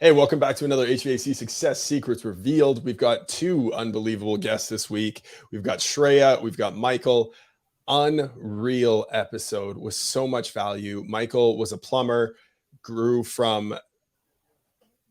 Hey, welcome back to another HVAC Success Secrets Revealed. We've got two unbelievable guests this week. We've got Shreya, we've got Michael. Unreal episode with so much value. Michael was a plumber, grew from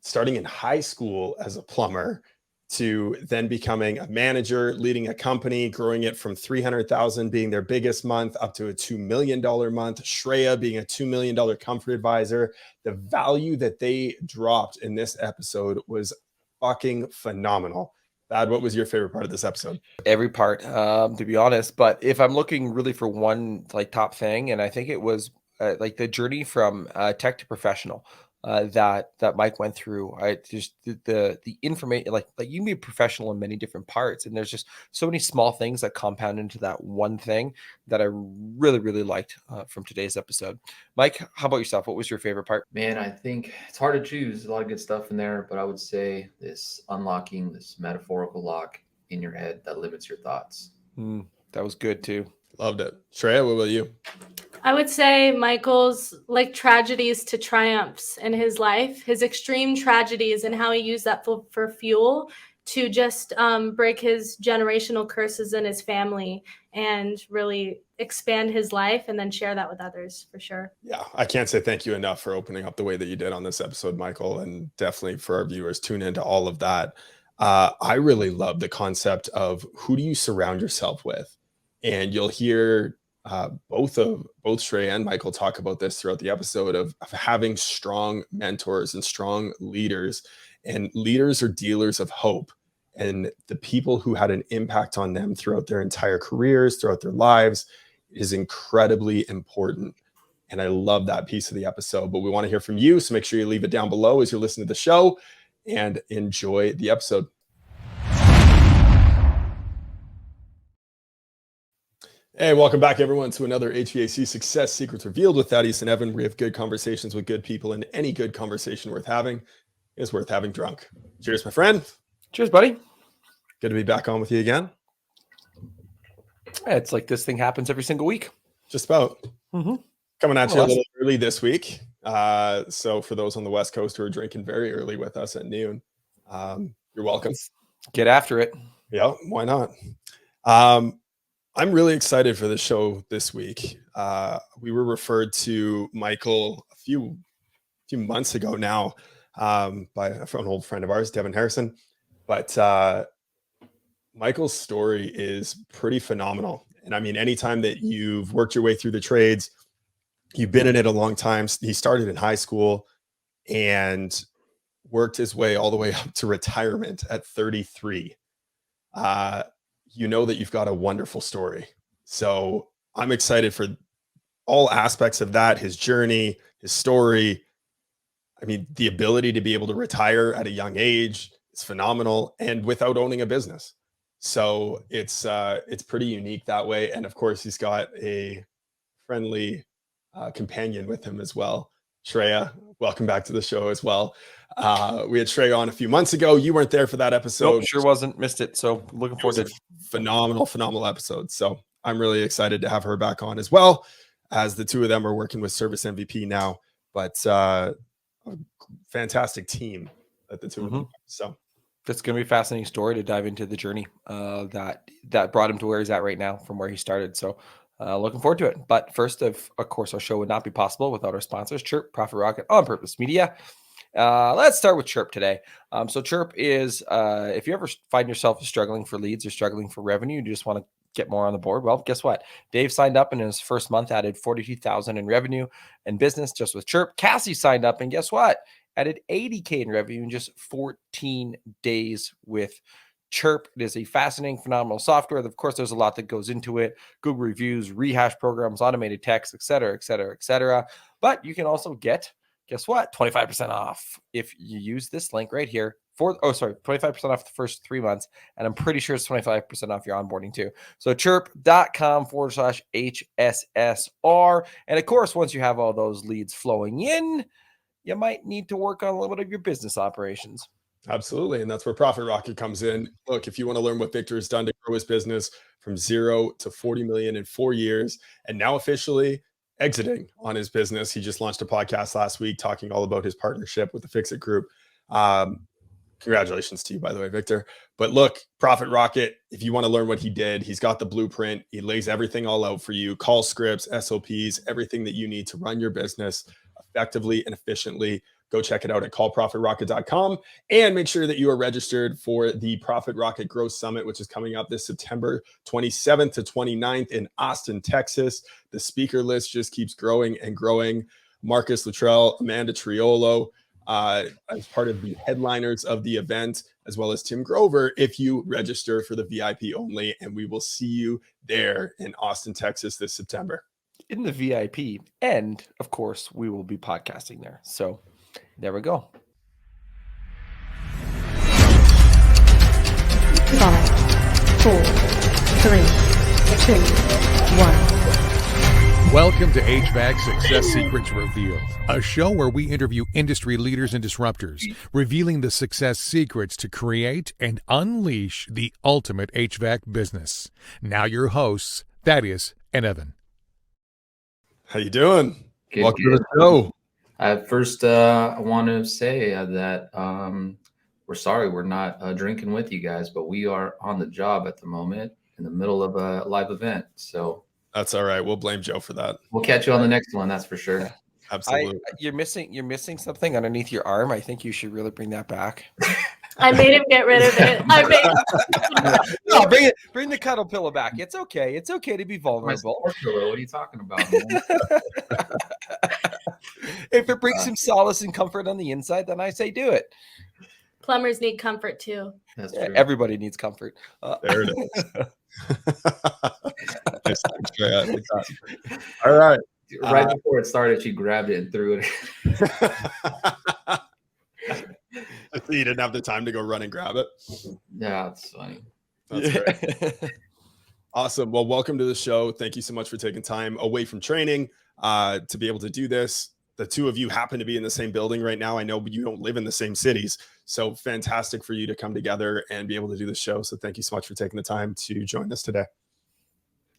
starting in high school as a plumber to then becoming a manager, leading a company, growing it from 300,000 being their biggest month up to a $2 million month. Shreya being a $2 million comfort advisor. The value that they dropped in this episode was fucking phenomenal. Thad, what was your favorite part of this episode? Every part, to be honest. But if I'm looking really for one like top thing, and I think it was like the journey from tech to professional that Mike went through. I just the information, like you can be a professional in many different parts, and there's just so many small things that compound into that one thing that I really liked from today's episode. Mike, how about yourself? What was your favorite part? Man, I think it's hard to choose. There's a lot of good stuff in there, but I would say this unlocking this metaphorical lock in your head that limits your thoughts. That was good too. Loved it. Shreya, what about you? I would say Michael's like tragedies to triumphs in his life, his extreme tragedies and how he used that for fuel to just break his generational curses in his family and really expand his life and then share that with others for sure. Yeah, I can't say thank you enough for opening up the way that you did on this episode, Michael, and definitely for our viewers, tune into all of that. I really love the concept of who do you surround yourself with? And you'll hear both Shreya and Michael talk about this throughout the episode of having strong mentors and strong leaders. And leaders are dealers of hope. And the people who had an impact on them throughout their entire careers, throughout their lives, is incredibly important. And I love that piece of the episode. But we want to hear from you. So make sure you leave it down below as you're listening to the show and enjoy the episode. Hey, welcome back, everyone, to another HVAC Success Secrets Revealed with Thaddeus and Evan. We have good conversations with good people, and any good conversation worth having is worth having drunk. Cheers, my friend. Cheers, buddy. Good to be back on with you again. It's like this thing happens every single week. Just about. Coming at you a little early this week. So for those on the West Coast who are drinking very early with us at noon, you're welcome. Get after it. Yeah, why not? I'm really excited for the show this week. We were referred to Michael a few months ago now by an old friend of ours, Devin Harrison. But Michael's story is pretty phenomenal. And I mean, anytime that you've worked your way through the trades, you've been in it a long time. He started in high school and worked his way all the way up to retirement at 33. You know that you've got a wonderful story. So I'm excited for all aspects of that, his journey, his story. I mean, the ability to be able to retire at a young age is phenomenal and without owning a business. So it's pretty unique that way. And of course, he's got a friendly companion with him as well. Shreya, welcome back to the show as well. We had Shreya on a few months ago. You weren't there for that episode. Nope, sure wasn't. Missed it. So looking forward to it. Phenomenal episode. So I'm really excited to have her back on as well, as the two of them are working with Service MVP now. But a fantastic team that the two of them have. So that's going to be a fascinating story to dive into the journey that brought him to where he's at right now from where he started. So looking forward to it. But first, of course, our show would not be possible without our sponsors, Chirp, Profit Rocket, On Purpose Media. Let's start with Chirp today. So Chirp is, if you ever find yourself struggling for leads or struggling for revenue, you just want to get more on the board. Well, guess what? Dave signed up and in his first month added 42,000 in revenue and business just with Chirp. Cassie signed up and guess what? Added 80K in revenue in just 14 days with Chirp. It is a fascinating, phenomenal software. Of course, there's a lot that goes into it. Google reviews, rehash programs, automated text, et cetera. But you can also get, guess what? 25% off if you use this link right here 25% off the first 3 months. And I'm pretty sure it's 25% off your onboarding too. So chirp.com/HSSR. And of course, once you have all those leads flowing in, you might need to work on a little bit of your business operations. Absolutely. And that's where Profit Rocket comes in. Look, if you want to learn what Victor has done to grow his business from 0 to 40 million in 4 years, and now officially exiting on his business, he just launched a podcast last week talking all about his partnership with the Fix It Group. Congratulations to you, by the way, Victor. But look, Profit Rocket, if you want to learn what he did, he's got the blueprint. He lays everything all out for you. Call scripts, SOPs, everything that you need to run your business effectively and efficiently. Go check it out at callprofitrocket.com, and make sure that you are registered for the Profit Rocket Growth Summit, which is coming up this September 27th to 29th in Austin, Texas. The speaker list just keeps growing and growing. Marcus Luttrell, Amanda Triolo, as part of the headliners of the event, as well as Tim Grover, if you register for the VIP only. And we will see you there in Austin, Texas this September. In the VIP. And of course, we will be podcasting there. So there we go. 5, 4, 3, 2, 1. Welcome to HVAC Success Secrets Revealed, a show where we interview industry leaders and disruptors, revealing the success secrets to create and unleash the ultimate HVAC business. Now your hosts, Thaddeus and Evan. How you doing? Good, Welcome good. to the show. First, I want to say that we're sorry we're not drinking with you guys, but we are on the job at the moment in the middle of a live event. So That's all right. We'll blame Joe for that. we'll catch you on the next one. That's for sure. Absolutely. You're missing something underneath your arm. I think you should really bring that back. I made him get rid of it. No, bring the cuddle pillow back. It's okay. It's okay to be My vulnerable. sport pillow, what are you talking about, man? If it brings some solace and comfort on the inside, then I say do it. Plumbers need comfort too. That's Yeah, true. everybody needs comfort. There it is. Nice. Thanks, Shreya. All right. Right before it started, she grabbed it and threw it. You didn't have the time to go run and grab it. Yeah, it's funny. That's great. Awesome. Well, welcome to the show. Thank you so much for taking time away from training to be able to do this. The two of you happen to be in the same building right now. I know you don't live in the same cities. So fantastic for you to come together and be able to do the show. So thank you so much for taking the time to join us today.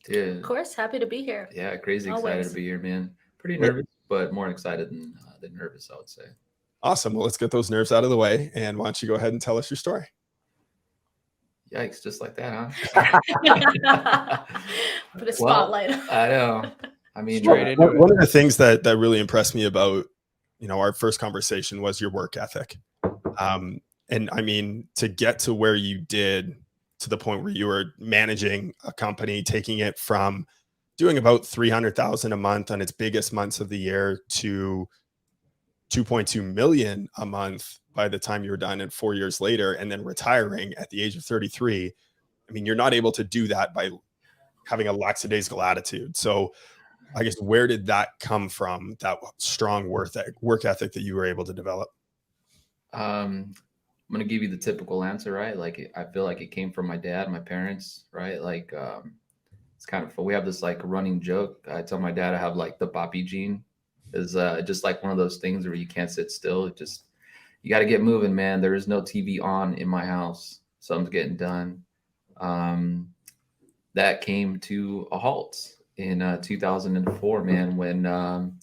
Yeah, Of course, happy to be here. yeah, crazy excited Always. to be here, man. Pretty nervous, but more excited than nervous, I would say. Awesome. Well, let's get those nerves out of the way. And why don't you go ahead and tell us your story? Yikes, just like that, huh? Put a spotlight. I know. I mean, Straight into it. One of the things that really impressed me about, our first conversation was your work ethic. And I mean, to get to where you did, to the point where you were managing a company, taking it from doing about 300,000 a month on its biggest months of the year to 2.2 million a month by the time you were done, and 4 years later, and then retiring at the age of 33. I mean, you're not able to do that by having a lackadaisical attitude. So I guess, where did that come from, that strong work ethic that you were able to develop? I'm gonna give you the typical answer, right? Like, I feel like it came from my dad, my parents, right? Like, it's kind of fun. We have this like running joke. I tell my dad I have like the Papi gene. Is just like one of those things where you can't sit still. You got to get moving, man. There is no TV on in my house. Something's getting done. That came to a halt in 2004, man, when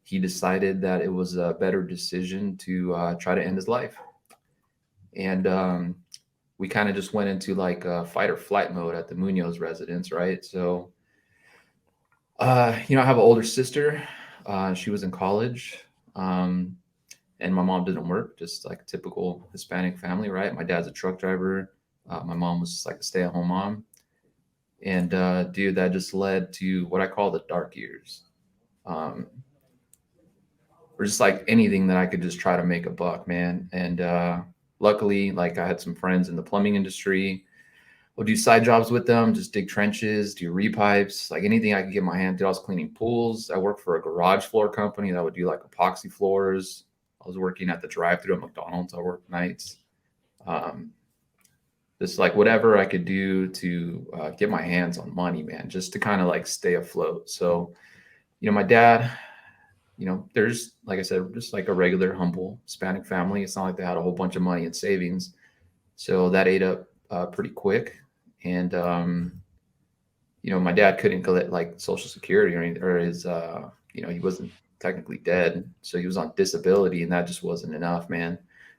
he decided that it was a better decision to try to end his life. And we kind of just went into like fight or flight mode at the Muñoz residence, right? So, I have an older sister. She was in college, and my mom didn't work, just like a typical Hispanic family, right? My dad's a truck driver. My mom was just like a stay-at-home mom. And dude, that just led to what I call the dark years. Or just like anything that I could just try to make a buck, man. And luckily, like, I had some friends in the plumbing industry. We'll do side jobs with them, just dig trenches, do repipes, like anything I could get my hand to. I was cleaning pools. I worked for a garage floor company that would do like epoxy floors. I was working at the drive-thru at McDonald's. I worked nights. Just like whatever I could do to get my hands on money, man, just to kind of like stay afloat. So, my dad, there's, like I said, just like a regular, humble Hispanic family. It's not like they had a whole bunch of money in savings. So that ate up pretty quick. And, my dad couldn't collect like Social Security or his, he wasn't technically dead. So he was on disability, and that just wasn't enough, man.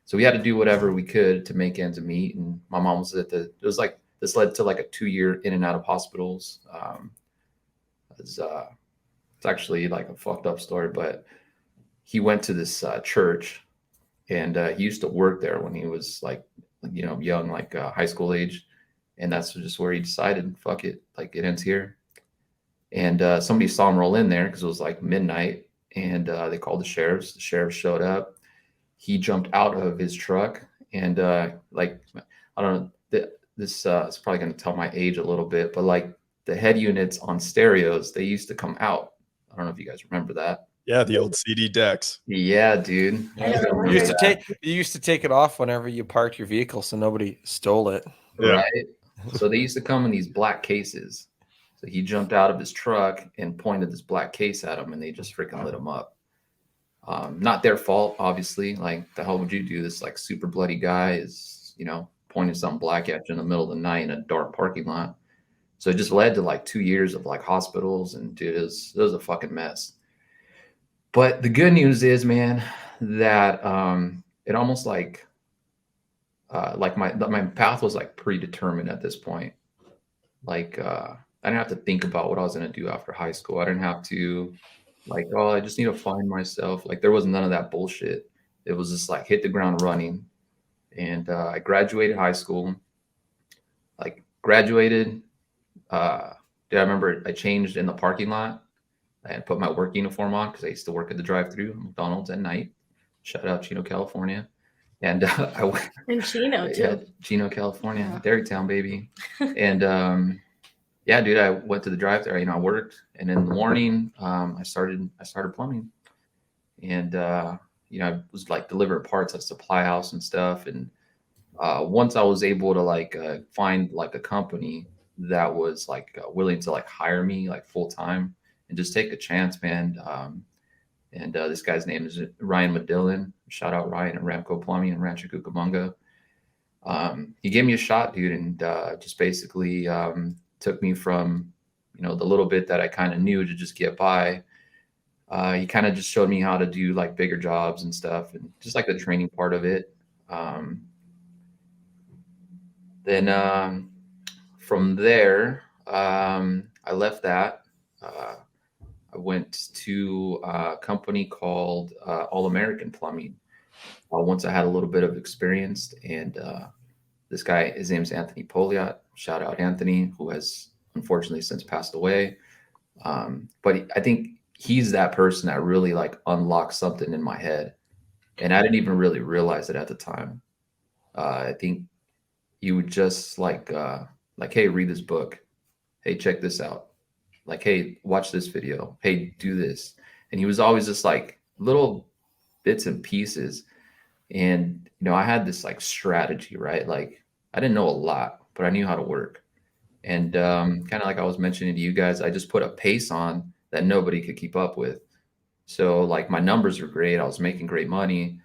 So we had to do whatever we could to make ends meet. And my mom was this led to like a 2-year in and out of hospitals. It's actually like a fucked up story, but he went to this church, and he used to work there when he was like, young, like high school age. And that's just where he decided, fuck it, like it ends here. And somebody saw him roll in there because it was like midnight, and they called the sheriffs. The sheriff showed up. He jumped out of his truck, and like, I don't know, this is probably going to tell my age a little bit, but like the head units on stereos, they used to come out. I don't know if you guys remember that. Yeah, the old CD decks. Yeah, dude. You used to take it off whenever you parked your vehicle so nobody stole it. Yeah. Right. So they used to come in these black cases. So he jumped out of his truck and pointed this black case at him, and they just freaking lit him up. Not their fault, obviously. Like, the hell would you do? This like super bloody guy is, pointing something black at you in the middle of the night in a dark parking lot. So it just led to like 2 years of like hospitals, and dude, it was a fucking mess. But the good news is, man, that it almost like my path was like predetermined at this point. Like I didn't have to think about what I was going to do after high school. I didn't have to like, oh, I just need to find myself. Like, there was none of that bullshit. It was just like hit the ground running. And I graduated high school. Like, graduated. I remember I changed in the parking lot and put my work uniform on because I used to work at the drive-thru McDonald's at night. Shout out Chino, California. And I went in Chino too. Yeah, Chino, California, Dairy Town, baby. And yeah, dude, I went to the drive-thru. I worked, and in the morning, I started plumbing, and I was like delivering parts at supply house and stuff. And once I was able to like find like a company that was like willing to like hire me like full time and just take a chance, man. And this guy's name is Ryan Medillin. Shout out Ryan at Ramco Plumbing in Rancho Cucamonga. He gave me a shot, dude, and just basically took me from, the little bit that I kind of knew to just get by. He kind of just showed me how to do like bigger jobs and stuff, and just like the training part of it. Then from there, I left that. I went to a company called All American Plumbing. Once I had a little bit of experience, and this guy, his name's Anthony Poliat. Shout out Anthony, who has unfortunately since passed away. But I think he's that person that really like unlocked something in my head, and I didn't even really realize it at the time. I think he would just like, hey, read this book. Hey, check this out. Like, hey, watch this video. Hey, do this. And he was always just like little bits and pieces. And, I had this like strategy, right? Like, I didn't know a lot, but I knew how to work. And kind of like I was mentioning to you guys, I just put a pace on that nobody could keep up with. So like my numbers were great. I was making great money.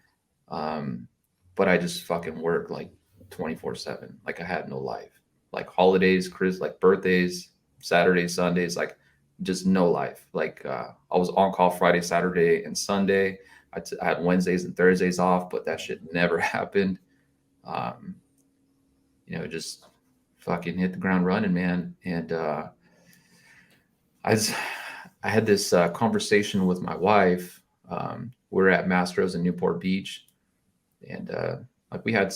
But I just fucking worked like 24/7. Like, I had no life. Like holidays, like birthdays, Saturdays, Sundays, like just no life. Like I was on call Friday, Saturday, and Sunday. I had Wednesdays and Thursdays off, but that shit never happened. Just fucking hit the ground running, man. And I had this conversation with my wife. We're at Mastro's in Newport Beach, and like we had,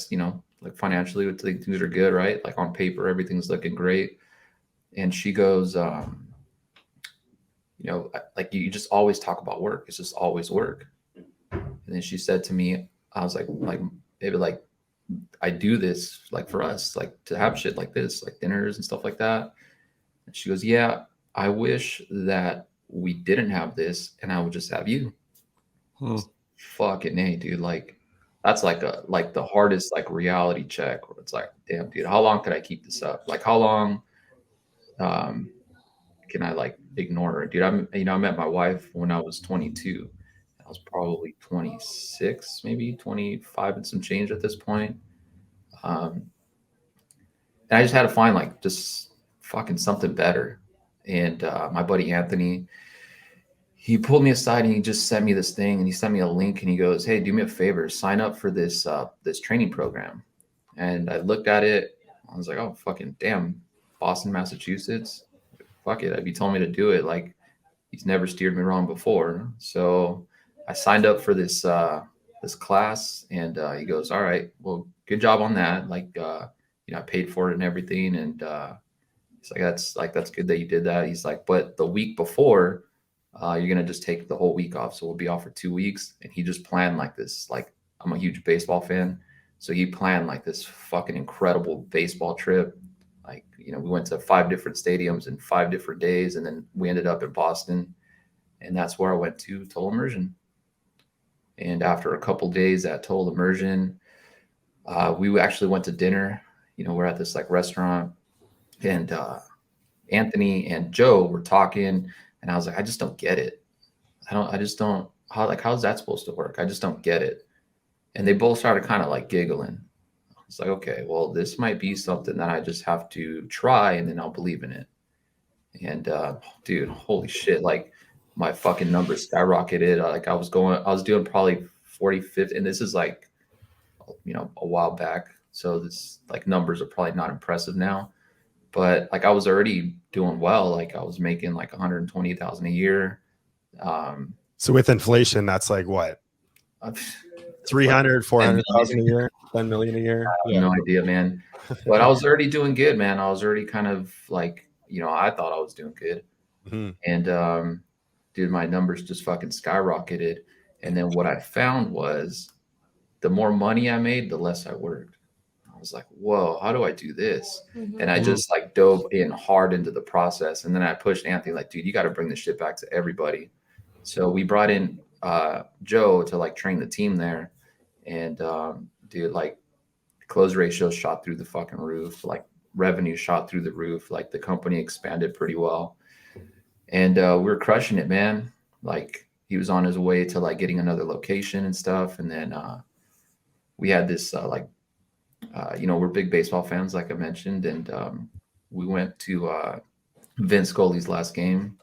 like financially, things are good, right? Like on paper, everything's looking great. And she goes, like you just always talk about work. It's just always work. And then she said to me, I was like maybe like I do this like for us, like to have shit like this, like dinners and stuff like that. And she goes, yeah, I wish that we didn't have this and I would just have you. Fucking A, dude. Like, that's like the hardest like reality check where it's like, damn, dude, how long could I keep this up? Like, how long can I like ignore it? Dude, I met my wife when I was 22. I was probably 26, maybe 25 and some change at this point. And I just had to find like just fucking something better. And my buddy Anthony, he pulled me aside and he just sent me this thing, and he sent me a link, and he goes, "Hey, do me a favor, sign up for this this training program." And I looked at it. I was like, "Oh, fucking damn, Boston, Massachusetts. Fuck it. If he told me to do it, like he's never steered me wrong before." So I signed up for this this class, and he goes, "All right, well, good job on that. Like, you know, I paid for it and everything." And he's like, that's good that you did that. He's like, "But the week before, you're gonna just take the whole week off. So we'll be off for 2 weeks." And he just planned like this. Like, I'm a huge baseball fan, so he planned like this fucking incredible baseball trip. Like, you know, we went to 5 different stadiums in 5 different days, and then we ended up in Boston, and that's where I went to Total Immersion. And after a couple days at Total Immersion, we actually went to dinner. You know, we're at this like restaurant, and Anthony and Joe were talking, and I was like, I just don't get it. How's that supposed to work? I just don't get it. And they both started kind of like giggling. It's like, okay, well, this might be something that I just have to try, and then I'll believe in it. And dude, holy shit, like my fucking numbers skyrocketed. Like I was doing probably 40, 50, and this is like, you know, a while back. So this like numbers are probably not impressive now, but like I was already doing well. Like I was making like 120,000 a year. So with inflation, that's like what? 300, 400,000 a year, 10 million a year. Yeah. No idea, man. But I was already doing good, man. I was already kind of like, you know, I thought I was doing good. Mm-hmm. And dude, my numbers just fucking skyrocketed. And then what I found was the more money I made, the less I worked. I was like, whoa, how do I do this? Mhm. And I just like dove in hard into the process. And then I pushed Anthony like, dude, you got to bring this shit back to everybody. So we brought in Joe to like train the team there. And dude, like close ratios shot through the fucking roof, like revenue shot through the roof, like the company expanded pretty well. And we were crushing it, man. Like he was on his way to like getting another location and stuff. And then we had this you know, we're big baseball fans, like I mentioned, and we went to Vince Scully's last game,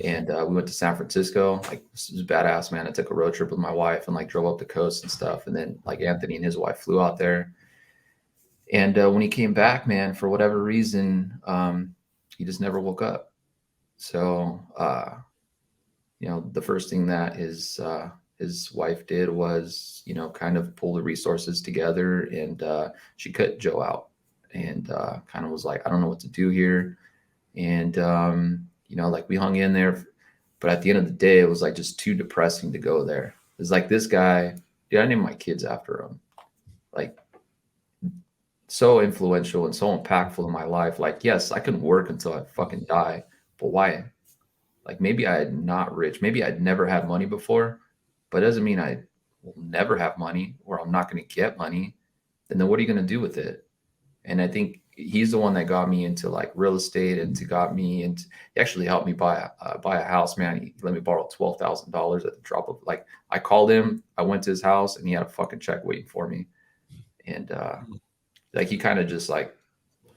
and we went to San Francisco. Like this is badass, man. I took a road trip with my wife and like drove up the coast and stuff, and then like Anthony and his wife flew out there. And when he came back, man, for whatever reason, he just never woke up. So you know, the first thing that his wife did was, you know, kind of pull the resources together, and she cut Joe out, and kind of was like, I don't know what to do here. And, you know, like we hung in there, but at the end of the day, it was like just too depressing to go there. It's like this guy, dude, I named my kids after him. Like so influential and so impactful in my life. Like, yes, I can work until I fucking die, but why? Like maybe I'm not rich. Maybe I'd never had money before, but it doesn't mean I will never have money or I'm not going to get money. Then what are you going to do with it? And I think he's the one that got me into like real estate, and got me into, he actually helped me buy a house, man. He let me borrow $12,000 at the drop of, like, I called him, I went to his house, and he had a fucking check waiting for me. And like he kind of just like,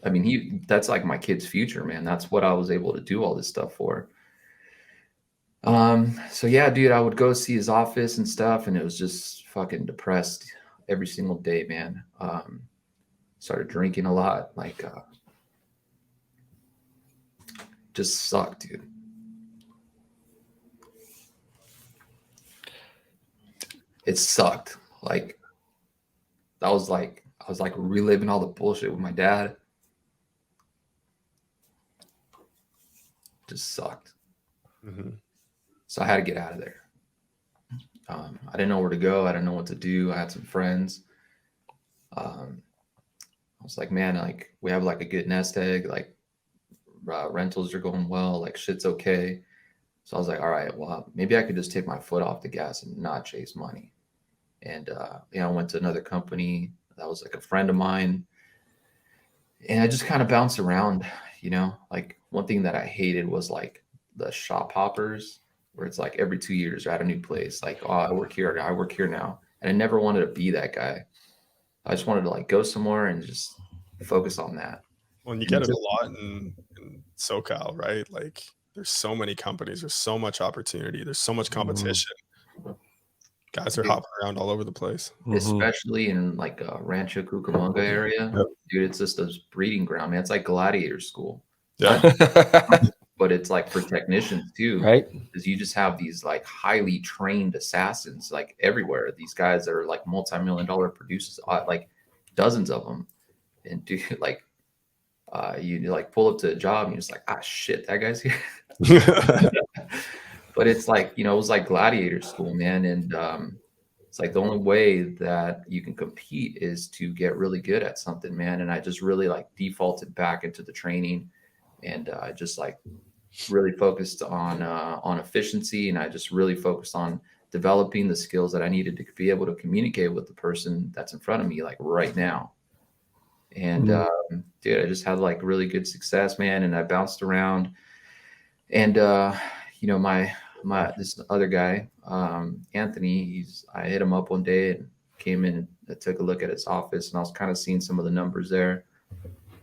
I mean, that's like my kid's future, man. That's what I was able to do all this stuff for. So yeah, dude, I would go see his office and stuff, and it was just fucking depressed every single day, man. Started drinking a lot, like just sucked, dude. It sucked. Like I was like reliving all the bullshit with my dad. Just sucked. Mm-hmm. So I had to get out of there. I didn't know where to go. I didn't know what to do. I had some friends. I was like, man, like we have like a good nest egg, like rentals are going well, like shit's okay. So I was like, all right, well, maybe I could just take my foot off the gas and not chase money. And you know, I went to another company that was like a friend of mine, and I just kind of bounced around, you know. Like one thing that I hated was like the shop hoppers, where it's like every 2 years you're at a new place. Like, oh, I work here now. And I never wanted to be that guy. I just wanted to like go somewhere and just focus on that. Well, and you get it a lot in SoCal, right? Like There's so many companies. There's so much opportunity. There's so much competition. Guys are hopping around all over the place. Especially in like Rancho Cucamonga area. Yep. Dude, it's just a breeding ground, man. It's like gladiator school. Yeah. But it's like for technicians too, Right. because you just have these like highly trained assassins like everywhere. These guys that are like multi-million-dollar producers, like dozens of them. And dude, like you like pull up to a job and you're just like, ah, shit, that guy's here. But it's like, it was like gladiator school, man. And it's like the only way that you can compete is to get really good at something, man. And I just really like defaulted back into the training, and I just like really focused on efficiency, and I just really focused on developing the skills that I needed to be able to communicate with the person that's in front of me, like right now. And dude, I just had like really good success, man. And I bounced around, and my this other guy, Anthony, I hit him up one day and came in and took a look at his office, and I was kind of seeing some of the numbers there,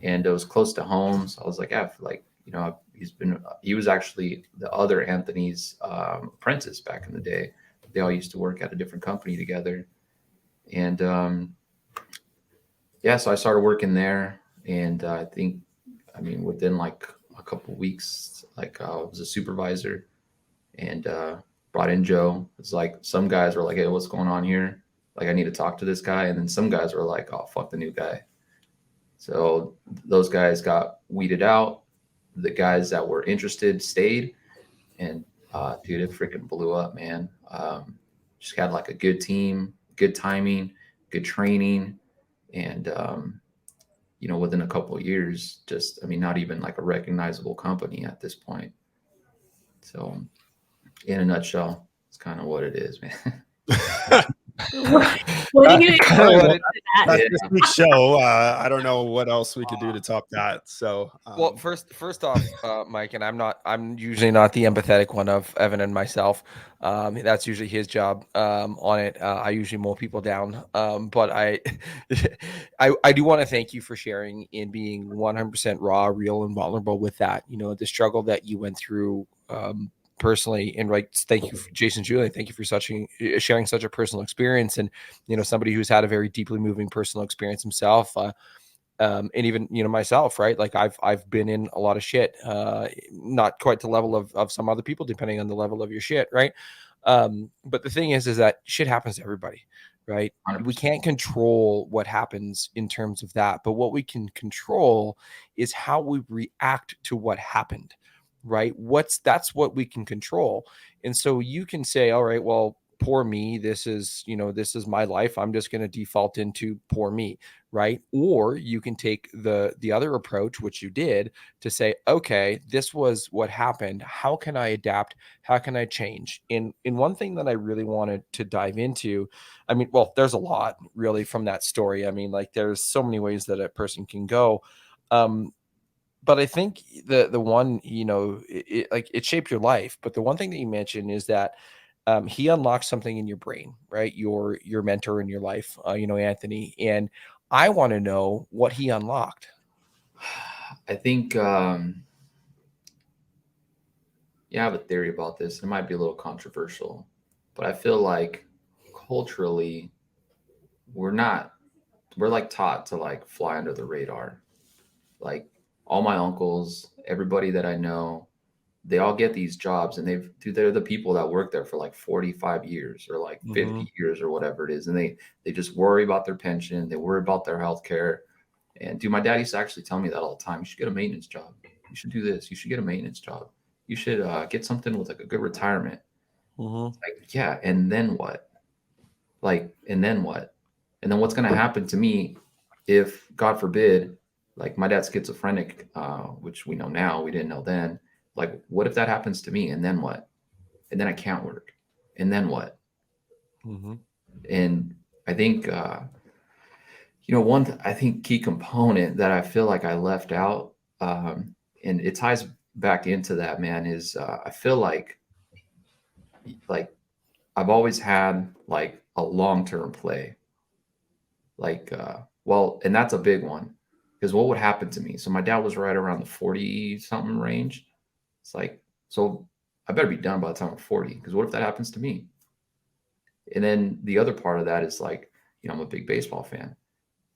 and it was close to home. So I was like, yeah, like, he was actually the other Anthony's apprentice back in the day. They all used to work at a different company together. And so I started working there, and within like a couple of weeks, like I was a supervisor, and brought in Joe. It's like some guys were like, hey, what's going on here? Like, I need to talk to this guy. And then some guys were like, oh, fuck the new guy. So those guys got weeded out. The guys that were interested stayed, and dude, it freaking blew up, man. Just had like a good team, good timing, good training, and within a couple of years, not even like a recognizable company at this point. So in a nutshell, it's kind of what it is, man. What do you That's this week's show. I don't know what else we could do to top that. So, well, first off, Mike, and I'm usually not the empathetic one of Evan and myself. That's usually his job on it. I usually mow people down. But I do want to thank you for sharing and being 100% raw, real, and vulnerable with that. The struggle that you went through personally, and right, thank you, Jason, Julian, thank you for sharing such a personal experience, and somebody who's had a very deeply moving personal experience himself, and even myself, right? Like I've been in a lot of shit, not quite the level of some other people, depending on the level of your shit, right? But the thing is that shit happens to everybody, right? 100%. We can't control what happens in terms of that, but what we can control is how we react to what happened. Right? That's what we can control. And so you can say, all right, well, poor me, this is my life. I'm just going to default into poor me. Right. Or you can take the other approach, which you did, to say, okay, this was what happened. How can I adapt? How can I change? In one thing that I really wanted to dive into, there's a lot really from that story. Like there's so many ways that a person can go. But I think the one, it shaped your life. But the one thing that you mentioned is that he unlocked something in your brain, right? Your mentor in your life, Anthony. And I want to know what he unlocked. I think, I have a theory about this. It might be a little controversial, but I feel like culturally, we're like taught to like fly under the radar. Like, all my uncles, everybody that I know, they all get these jobs, and they're the people that work there for like 45 years or like 50 years or whatever it is. And they just worry about their pension. They worry about their health care. And dude, my dad used to actually tell me that all the time. You should get a maintenance job. You should do this. You should get a maintenance job. You should get something with like a good retirement. Like, yeah. And then what? And then what? And then what's going to happen to me if, God forbid, like my dad's schizophrenic, which we know now, we didn't know then. Like, what if that happens to me? And then what? And then I can't work. And then what? And I think, I think key component that I feel like I left out, and it ties back into that, man, is I feel like I've always had like a long-term play. Like, and that's a big one. Because what would happen to me? So my dad was right around the 40 something range. It's like So I better be done by the time I'm 40, because what if that happens to me? And then the other part of that is like, I'm a big baseball fan.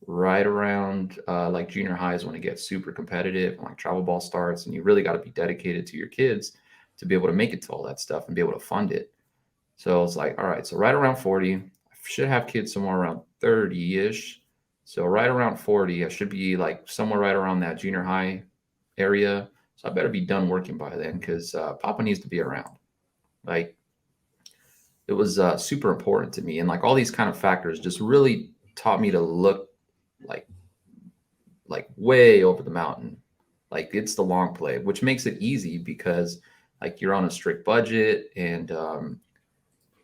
Right around like junior high is when it gets super competitive, and like travel ball starts, and you really got to be dedicated to your kids to be able to make it to all that stuff and be able to fund it. So it's like, all right, so right around 40, I should have kids somewhere around 30-ish. So right around 40, I should be like somewhere right around that junior high area. So I better be done working by then, because Papa needs to be around. Like, it was super important to me. And like all these kind of factors just really taught me to look like way over the mountain. Like, it's the long play, which makes it easy because like you're on a strict budget. And,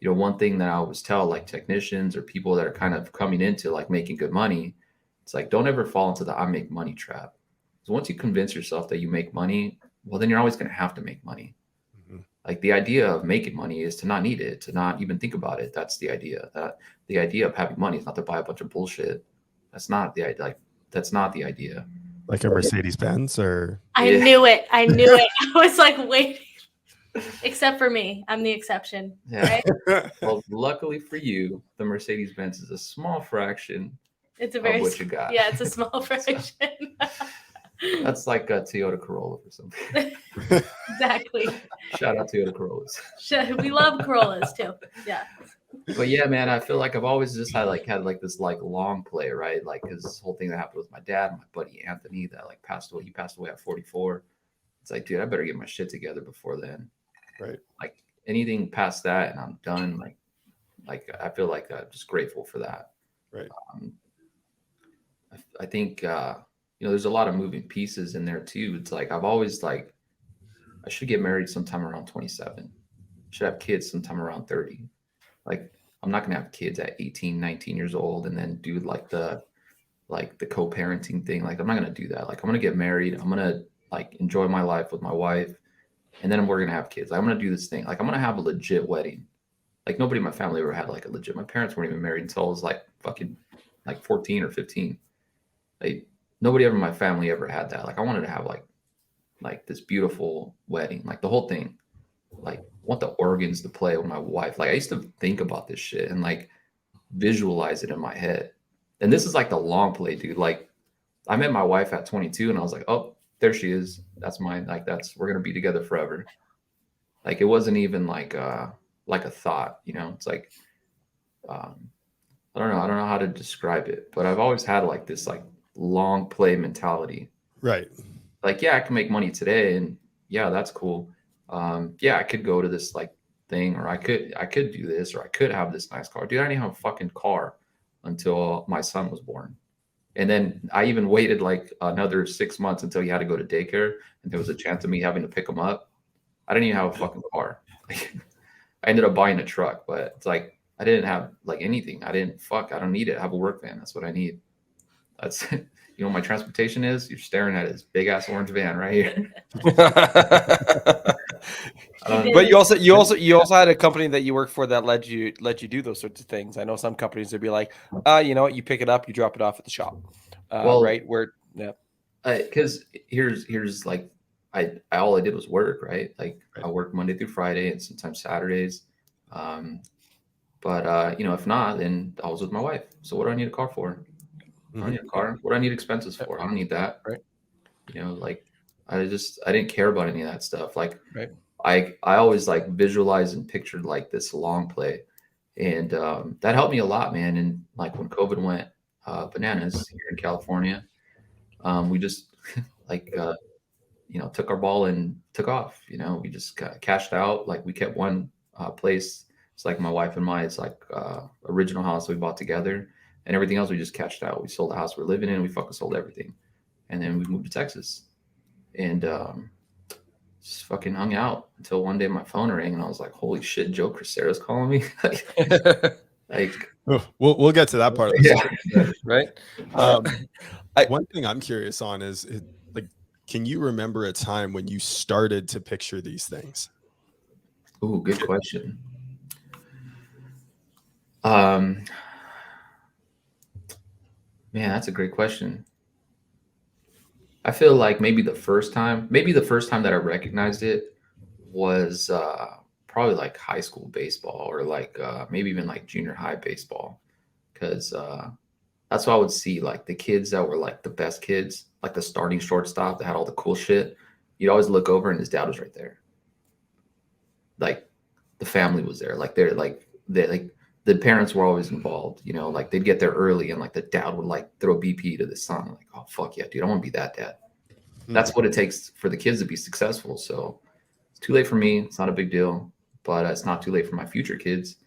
one thing that I always tell like technicians or people that are kind of coming into like making good money, it's like, don't ever fall into the I make money trap. So once you convince yourself that you make money, well, then you're always going to have to make money. Like, the idea of making money is to not need it, to not even think about it. That's the idea. That the idea of having money is not to buy a bunch of bullshit. That's not the idea. Like, that's not the idea. Like a Mercedes Benz, or I knew it. I was like, wait. Except for me, I'm the exception. Yeah. Right? Well, luckily for you, the Mercedes Benz is a small fraction It's a of very what you got. Yeah, it's a small fraction. That's like a Toyota Corolla or something. Exactly. Shout out Toyota Corollas. We love Corollas too. Yeah. But yeah, man, I feel like I've always just had this like long play, right? Like, because this whole thing that happened with my dad, my buddy Anthony, that like passed away. He passed away at 44. It's like, dude, I better get my shit together before then. right? Like, anything past that and I'm done. Like I feel like I'm just grateful for that. Right. I think there's a lot of moving pieces in there too. It's like I've always like, I should get married sometime around 27. Should have kids sometime around 30. Like, I'm not gonna have kids at 18, 19 years old and then do like the co-parenting thing. Like, I'm not gonna do that. Like, I'm gonna get married. I'm gonna like enjoy my life with my wife, and then we're gonna have kids. I'm gonna do this thing. Like, I'm gonna have a legit wedding. Like, nobody in my family ever had like a legit. My parents weren't even married until I was like fucking like 14 or 15. Like, nobody ever in my family ever had that. Like, I wanted to have like this beautiful wedding, like the whole thing. Like, I want the organs to play with my wife. Like, I used to think about this shit and like visualize it in my head. And this is like the long play, dude. Like, I met my wife at 22 and I was like, oh, there she is. That's mine. Like, we're going to be together forever. Like, it wasn't even like a thought, it's like, I don't know how to describe it, but I've always had like this like long play mentality. Right. Like, yeah, I can make money today and yeah, that's cool. Yeah, I could go to this like thing, or I could do this, or I could have this nice car. Dude, I didn't have a fucking car until my son was born. And then I even waited like another 6 months until he had to go to daycare and there was a chance of me having to pick him up. I didn't even have a fucking car. Like, I ended up buying a truck, but it's like, I didn't have like anything. I don't need it. I have a work van. That's what I need. That's, my transportation is, you're staring at this big ass orange van right here. But you also had a company that you worked for that let you do those sorts of things. I know some companies would be like, you know what, you pick it up, you drop it off at the shop. Right. Because here's like, all I did was work, right? Like, I worked Monday through Friday and sometimes Saturdays. But if not, then I was with my wife. So what do I need a car for? I don't need a car. What do I need expenses for? I don't need that. Right. Like, I didn't care about any of that stuff. Like, right. I always like visualized and pictured like this long play. And that helped me a lot, man. And like when COVID went bananas here in California, we just like, took our ball and took off. We just got cashed out. Like, we kept one place. It's like my wife and my, it's like original house we bought together, and everything else we just cashed out. We sold the house we're living in. We fucking sold everything. And then we moved to Texas and just fucking hung out until one day my phone rang and I was like, holy shit, Joe Crisera's calling me. Like, we'll get to that part of the yeah. Right. One thing I'm curious on is like, can you remember a time when you started to picture these things? Ooh, good question. Man, that's a great question. I feel like maybe the first time that I recognized it was probably like high school baseball, or like maybe even like junior high baseball, because that's what I would see, like the kids that were like the best kids, like the starting shortstop that had all the cool shit. You'd always look over and his dad was right there. Like the family was there. Like the parents were always involved, you know, like they'd get there early and like the dad would like throw BP to the son. Like, oh fuck yeah, dude, I want to be that dad. That's what it takes for the kids to be successful. So it's too late for me. It's not a big deal, but it's not too late for my future kids.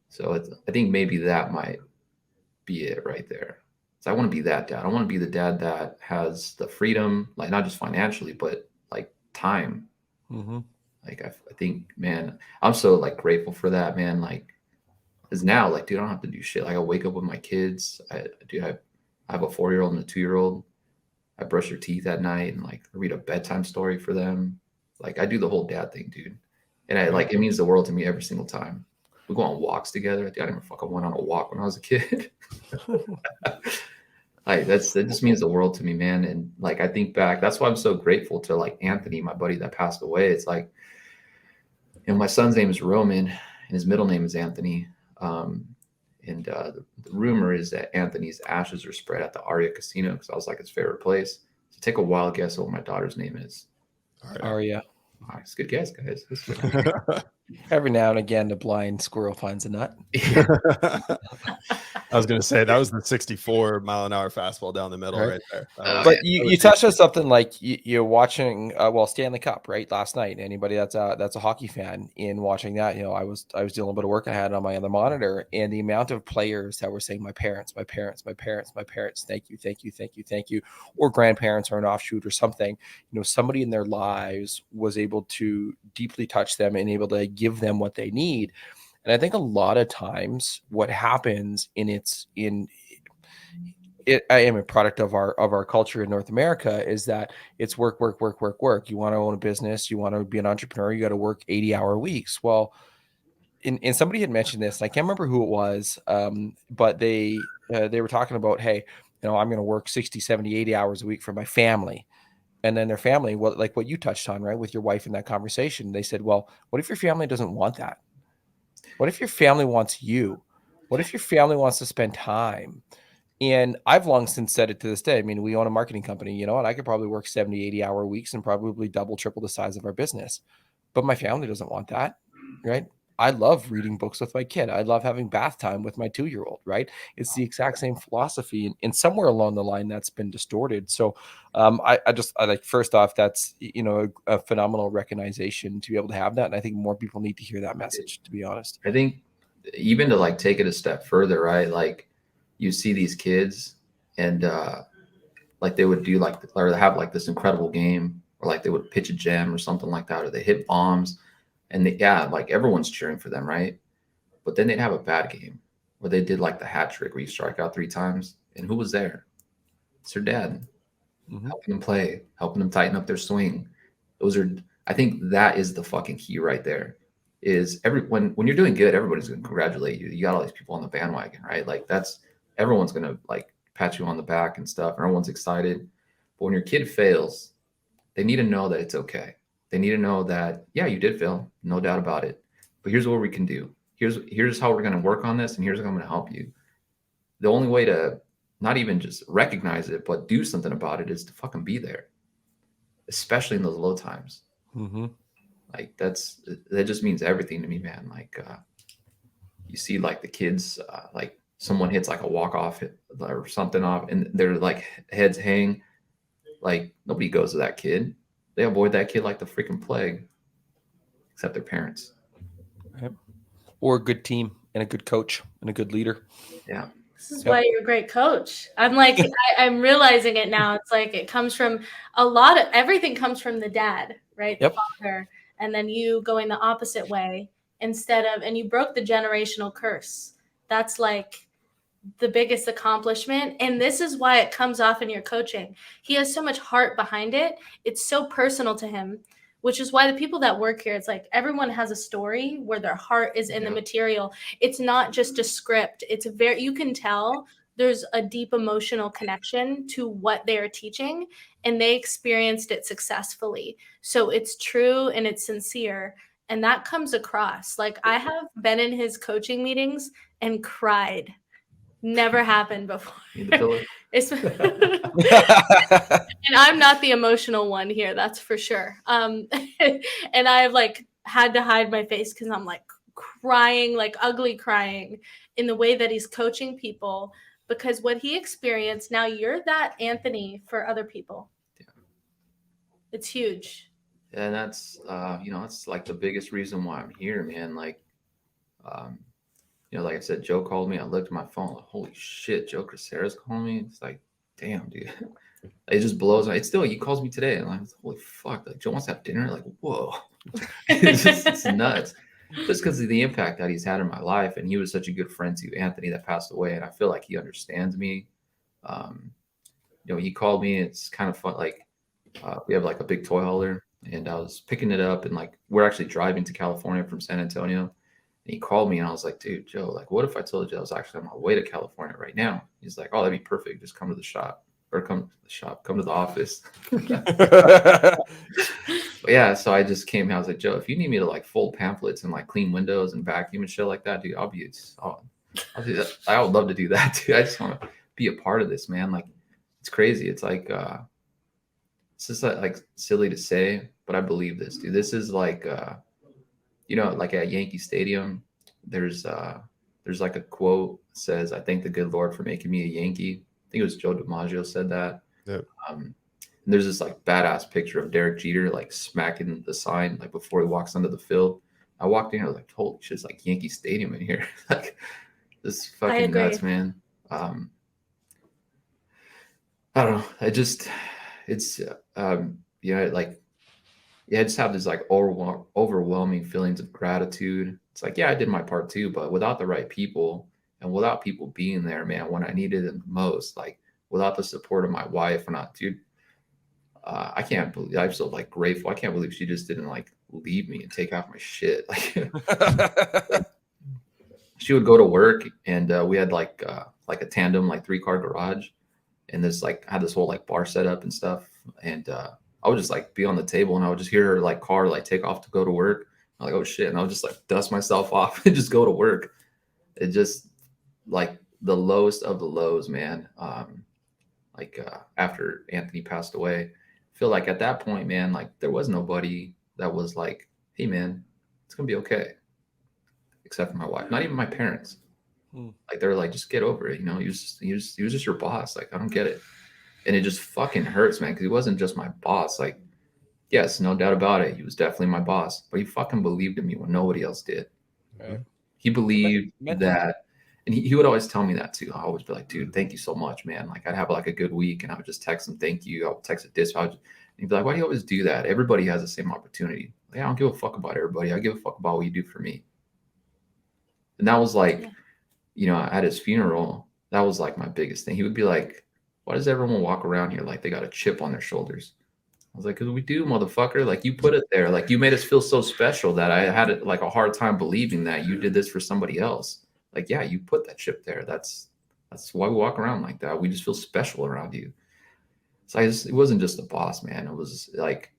So I think maybe that might be it right there. So I want to be that dad. I want to be the dad that has the freedom, like not just financially, but like time. Like I think, man, I'm so like grateful for that, man. Like, because now, like, dude, I don't have to do shit. Like, I wake up with my kids. I have a 4-year-old and a 2-year-old. I brush their teeth at night and like read a bedtime story for them. Like, I do the whole dad thing, dude. And I like, it means the world to me every single time. We go on walks together. I never fucking went on a walk when I was a kid. Like that just means the world to me, man. And like I think back, that's why I'm so grateful to like Anthony, my buddy that passed away. It's like, you know, my son's name is Roman and his middle name is Anthony. The rumor is that Anthony's ashes are spread at the Aria Casino because I was like his favorite place. So take a wild guess what my daughter's name is. Aria. All right, it's a good guess, guys. Every now and again, the blind squirrel finds a nut. I was going to say that was the 64-mile-an-hour fastball down the middle right there. But you touched on something like you're watching, Stanley Cup, right? Last night. Anybody that's a hockey fan in watching that, you know, I was doing a little bit of work I had on my other monitor, and the amount of players that were saying, my parents, thank you, or grandparents or an offshoot or something, you know, somebody in their lives was able to deeply touch them and able to give them what they need. And I think a lot of times what happens I am a product of our culture in North America is that it's work. You want to own a business, you want to be an entrepreneur, you got to work 80-hour weeks. Well, and somebody had mentioned this, and I can't remember who it was, but they were talking about, hey, you know, I'm going to work 60, 70, 80 hours a week for my family. And then their family, well, like what you touched on, right, with your wife in that conversation, they said, well, what if your family doesn't want that? What if your family wants you? What if your family wants to spend time? And I've long since said it to this day. I mean, we own a marketing company, you know, and I could probably work 70, 80-hour weeks and probably double, triple the size of our business. But my family doesn't want that, right? I love reading books with my kid. I love having bath time with my 2-year-old, right? It's the exact same philosophy. And somewhere along the line, that's been distorted. So I like, first off, that's, you know, a phenomenal recognition to be able to have that. And I think more people need to hear that message, to be honest. I think even to like take it a step further, right? Like you see these kids and like they would do like, or they have like this incredible game, or like they would pitch a gem or something like that, or they hit bombs. And like everyone's cheering for them, right? But then they'd have a bad game where they did like the hat trick where you strike out 3 times. And who was there? It's their dad, helping them play, helping them tighten up their swing. I think that is the fucking key right there. Is when you're doing good, everybody's going to congratulate you. You got all these people on the bandwagon, right? Like everyone's going to like pat you on the back and stuff. Everyone's excited. But when your kid fails, they need to know that it's okay. They need to know that, yeah, you did fail, no doubt about it. But here's what we can do. Here's how we're going to work on this, and here's how I'm going to help you. The only way to not even just recognize it, but do something about it is to fucking be there, especially in those low times. Like that just means everything to me, man. Like you see like the kids, like someone hits like a walk-off or something off, and their like heads hang. Like nobody goes to that kid. They avoid that kid like the freaking plague, except their parents. Right. Or a good team and a good coach and a good leader. Yeah. This is why you're a great coach. I'm like, I'm realizing it now. It's like it comes from everything comes from the dad, right? Yep. The father. And then you going the opposite way and you broke the generational curse. That's like the biggest accomplishment. And this is why it comes off in your coaching. He has so much heart behind it. It's so personal to him, which is why the people that work here, it's like everyone has a story where their heart is in the material. It's not just a script. You can tell there's a deep emotional connection to what they're teaching, and they experienced it successfully. So it's true and it's sincere. And that comes across. Like, I have been in his coaching meetings and cried. Never happened before. Need the pillow? And I'm not the emotional one here, that's for sure. And I've like had to hide my face because I'm like crying, like ugly crying, in the way that he's coaching people, because what he experienced, now you're that Anthony for other people. Yeah. It's huge. And that's that's like the biggest reason why I'm here, man. Like, like I said, Joe called me. I looked at my phone, like, holy shit, Joe Crisera's calling me. It's like, damn, dude. It just blows. It's still, he calls me today, and I'm like, holy fuck, like, Joe wants to have dinner. Like, whoa. It's nuts. Just because of the impact that he's had in my life. And he was such a good friend to Anthony that passed away. And I feel like he understands me. He called me. It's kind of fun. Like, we have like a big toy hauler, and I was picking it up, and like, we're actually driving to California from San Antonio. And he called me, and I was like, dude, Joe, like, what if I told you I was actually on my way to California right now? He's like, oh, that'd be perfect. Just come to the shop, or come to the office. But yeah, so I just came. I was like, Joe, if you need me to like fold pamphlets and like clean windows and vacuum and shit like that, dude, I'll do that. I would love to do that, dude. I just want to be a part of this, man. Like, it's crazy. It's like, it's just like silly to say, but I believe this, dude. This is like, like at Yankee Stadium, there's like a quote that says, I thank the good Lord for making me a Yankee. I think it was Joe DiMaggio said that. Yep. And there's this like badass picture of Derek Jeter like smacking the sign like before he walks onto the field. I walked in, I was like, holy shit, it's like Yankee Stadium in here. Like, this is fucking nuts, man. I don't know. I just have this like overwhelming feelings of gratitude. It's like, yeah, I did my part too, but without the right people and without people being there, man, when I needed it most, like without the support of my wife, dude, I can't believe, I'm so like grateful. I can't believe she just didn't like leave me and take off my shit. Like, she would go to work, and we had like a tandem, like 3-car garage, and this like had this whole like bar set up and stuff. And I would just like be on the table, and I would just hear her like car like take off to go to work. I'm like, oh shit. And I would just like dust myself off and just go to work. It just like the lowest of the lows, man. After Anthony passed away, I feel like at that point, man, like there was nobody that was like, hey man, it's gonna be okay. Except for my wife, not even my parents. Like, they're like, just get over it. He was just your boss. Like, I don't get it. And it just fucking hurts, man. Cause he wasn't just my boss. Like, yes, no doubt about it. He was definitely my boss, but he fucking believed in me when nobody else did. Right. He believed that. And he would always tell me that too. I always be like, dude, thank you so much, man. Like, I'd have like a good week, and I would just text him, thank you. I would text a dispatch, and he'd be like, why do you always do that? Everybody has the same opportunity. Like, I don't give a fuck about everybody. I give a fuck about what you do for me. And that was like, at his funeral, that was like my biggest thing. He would be like, why does everyone walk around here like they got a chip on their shoulders? I was like, because we do, motherfucker. Like, you put it there. Like, you made us feel so special that I had like a hard time believing that you did this for somebody else. Like, yeah, you put that chip there. That's why we walk around like that. We just feel special around you. So it wasn't just the boss, man. It was like,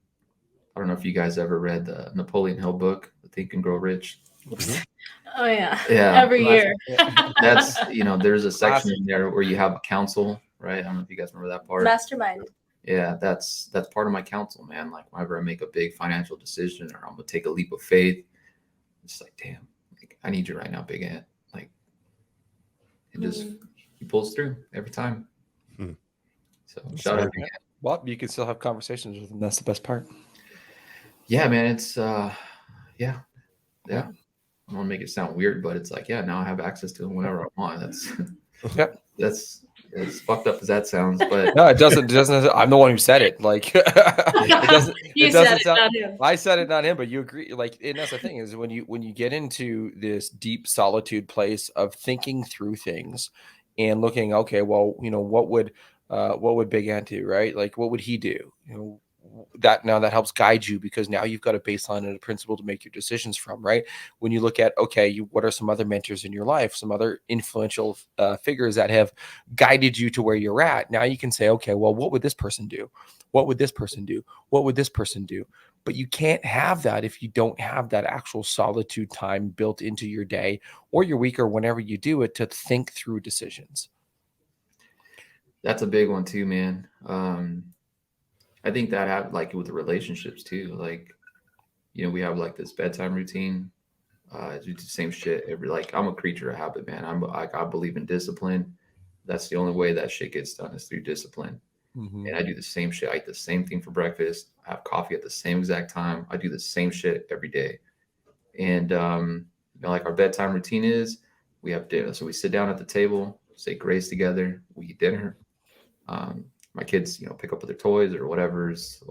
I don't know if you guys ever read the Napoleon Hill book, The Think and Grow Rich. Oh yeah. Yeah. Every year. That's, there's a section in there where you have a council, right? I don't know if you guys remember that part. Mastermind. Yeah, that's part of my counsel, man. Like, whenever I make a big financial decision, or I'm gonna take a leap of faith, it's like, damn, like, I need you right now, Big Ant. Like, it just he pulls through every time. So shout out to Ant. Well, you can still have conversations with him. That's the best part. Yeah, man. It's yeah. I don't want to make it sound weird, but it's like, yeah, now I have access to him whenever I want. That's as fucked up as that sounds, but no, it doesn't. I'm the one who said it. Like, it doesn't. You it said doesn't it, sound, not him. I said it, not him. But you agree. Like, and that's the thing, is when you get into this deep solitude place of thinking through things and looking, okay, well, what would Big Ant do, right? Like, what would he do? that helps guide you, because now you've got a baseline and a principle to make your decisions from, right? When you look at, okay, what are some other mentors in your life, some other influential figures that have guided you to where you're at? Now you can say, okay, well, what would this person do? What would this person do? What would this person do? But you can't have that if you don't have that actual solitude time built into your day or your week or whenever you do it to think through decisions. That's a big one too, man. I think that happened like with the relationships too. Like, we have like this bedtime routine. Do the same shit like, I'm a creature of habit, man. I believe in discipline. That's the only way that shit gets done is through discipline. And I do the same shit. I eat the same thing for breakfast. I have coffee at the same exact time. I do the same shit every day. And like our bedtime routine is, we have dinner. So we sit down at the table, say grace together, we eat dinner. My kids, pick up their toys or whatever's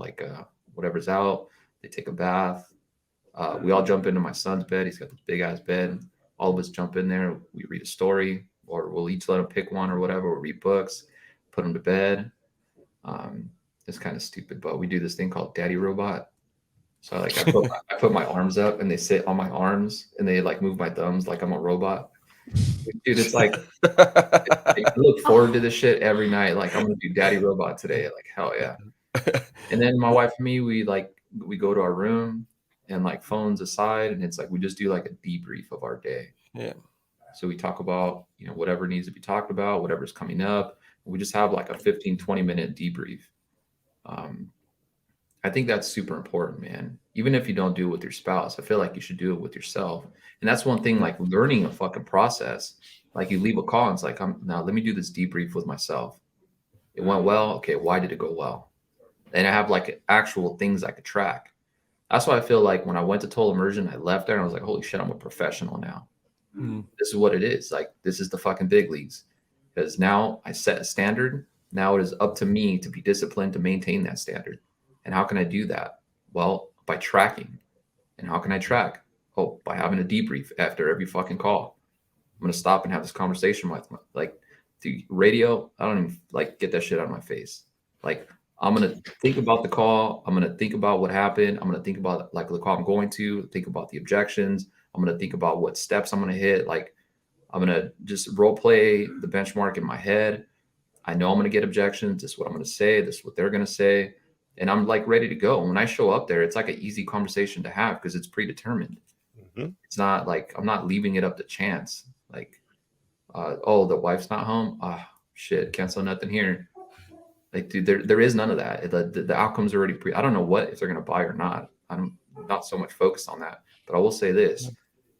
out. They take a bath. We all jump into my son's bed. He's got this big ass bed. All of us jump in there. We read a story, or we'll each let him pick one or whatever. We'll read books, put him to bed. It's kind of stupid, but we do this thing called Daddy Robot. So like I put my arms up and they sit on my arms and they like move my thumbs like I'm a robot. Dude, it's like I look forward to this shit every night. Like, I'm gonna do Daddy Robot today. Like, hell yeah. And then my wife and me, we go to our room and like phones aside, and it's like we just do like a debrief of our day. Yeah. So we talk about, whatever needs to be talked about, whatever's coming up. We just have like a 15-20 minute debrief. I think that's super important, man. Even if you don't do it with your spouse, I feel like you should do it with yourself. And that's one thing, like learning a fucking process. Like, you leave a call and it's like, now let me do this debrief with myself. It went well. Okay. Why did it go well? And I have like actual things I could track. That's why I feel like when I went to Total Immersion, I left there and I was like, holy shit, I'm a professional now. This is what it is. Like, this is the fucking big leagues. Because now I set a standard. Now it is up to me to be disciplined to maintain that standard. And how can I do that? Well, by tracking. And how can I track? Oh, by having a debrief after every fucking call. I'm going to stop and have this conversation with the radio. I don't even like get that shit out of my face. Like, I'm going to think about the call. I'm going to think about what happened. I'm going to think about like the call I'm going to, think about the objections. I'm going to think about what steps I'm going to hit. Like, I'm going to just role play the benchmark in my head. I know I'm going to get objections. This is what I'm going to say. This is what they're going to say. And I'm like ready to go. When I show up there, it's like an easy conversation to have because it's predetermined. It's not like I'm not leaving it up to chance. Like, the wife's not home. Shit, cancel nothing here. Like, dude, there is none of that. The outcome's already I don't know if they're going to buy or not. I'm not so much focused on that. But I will say this.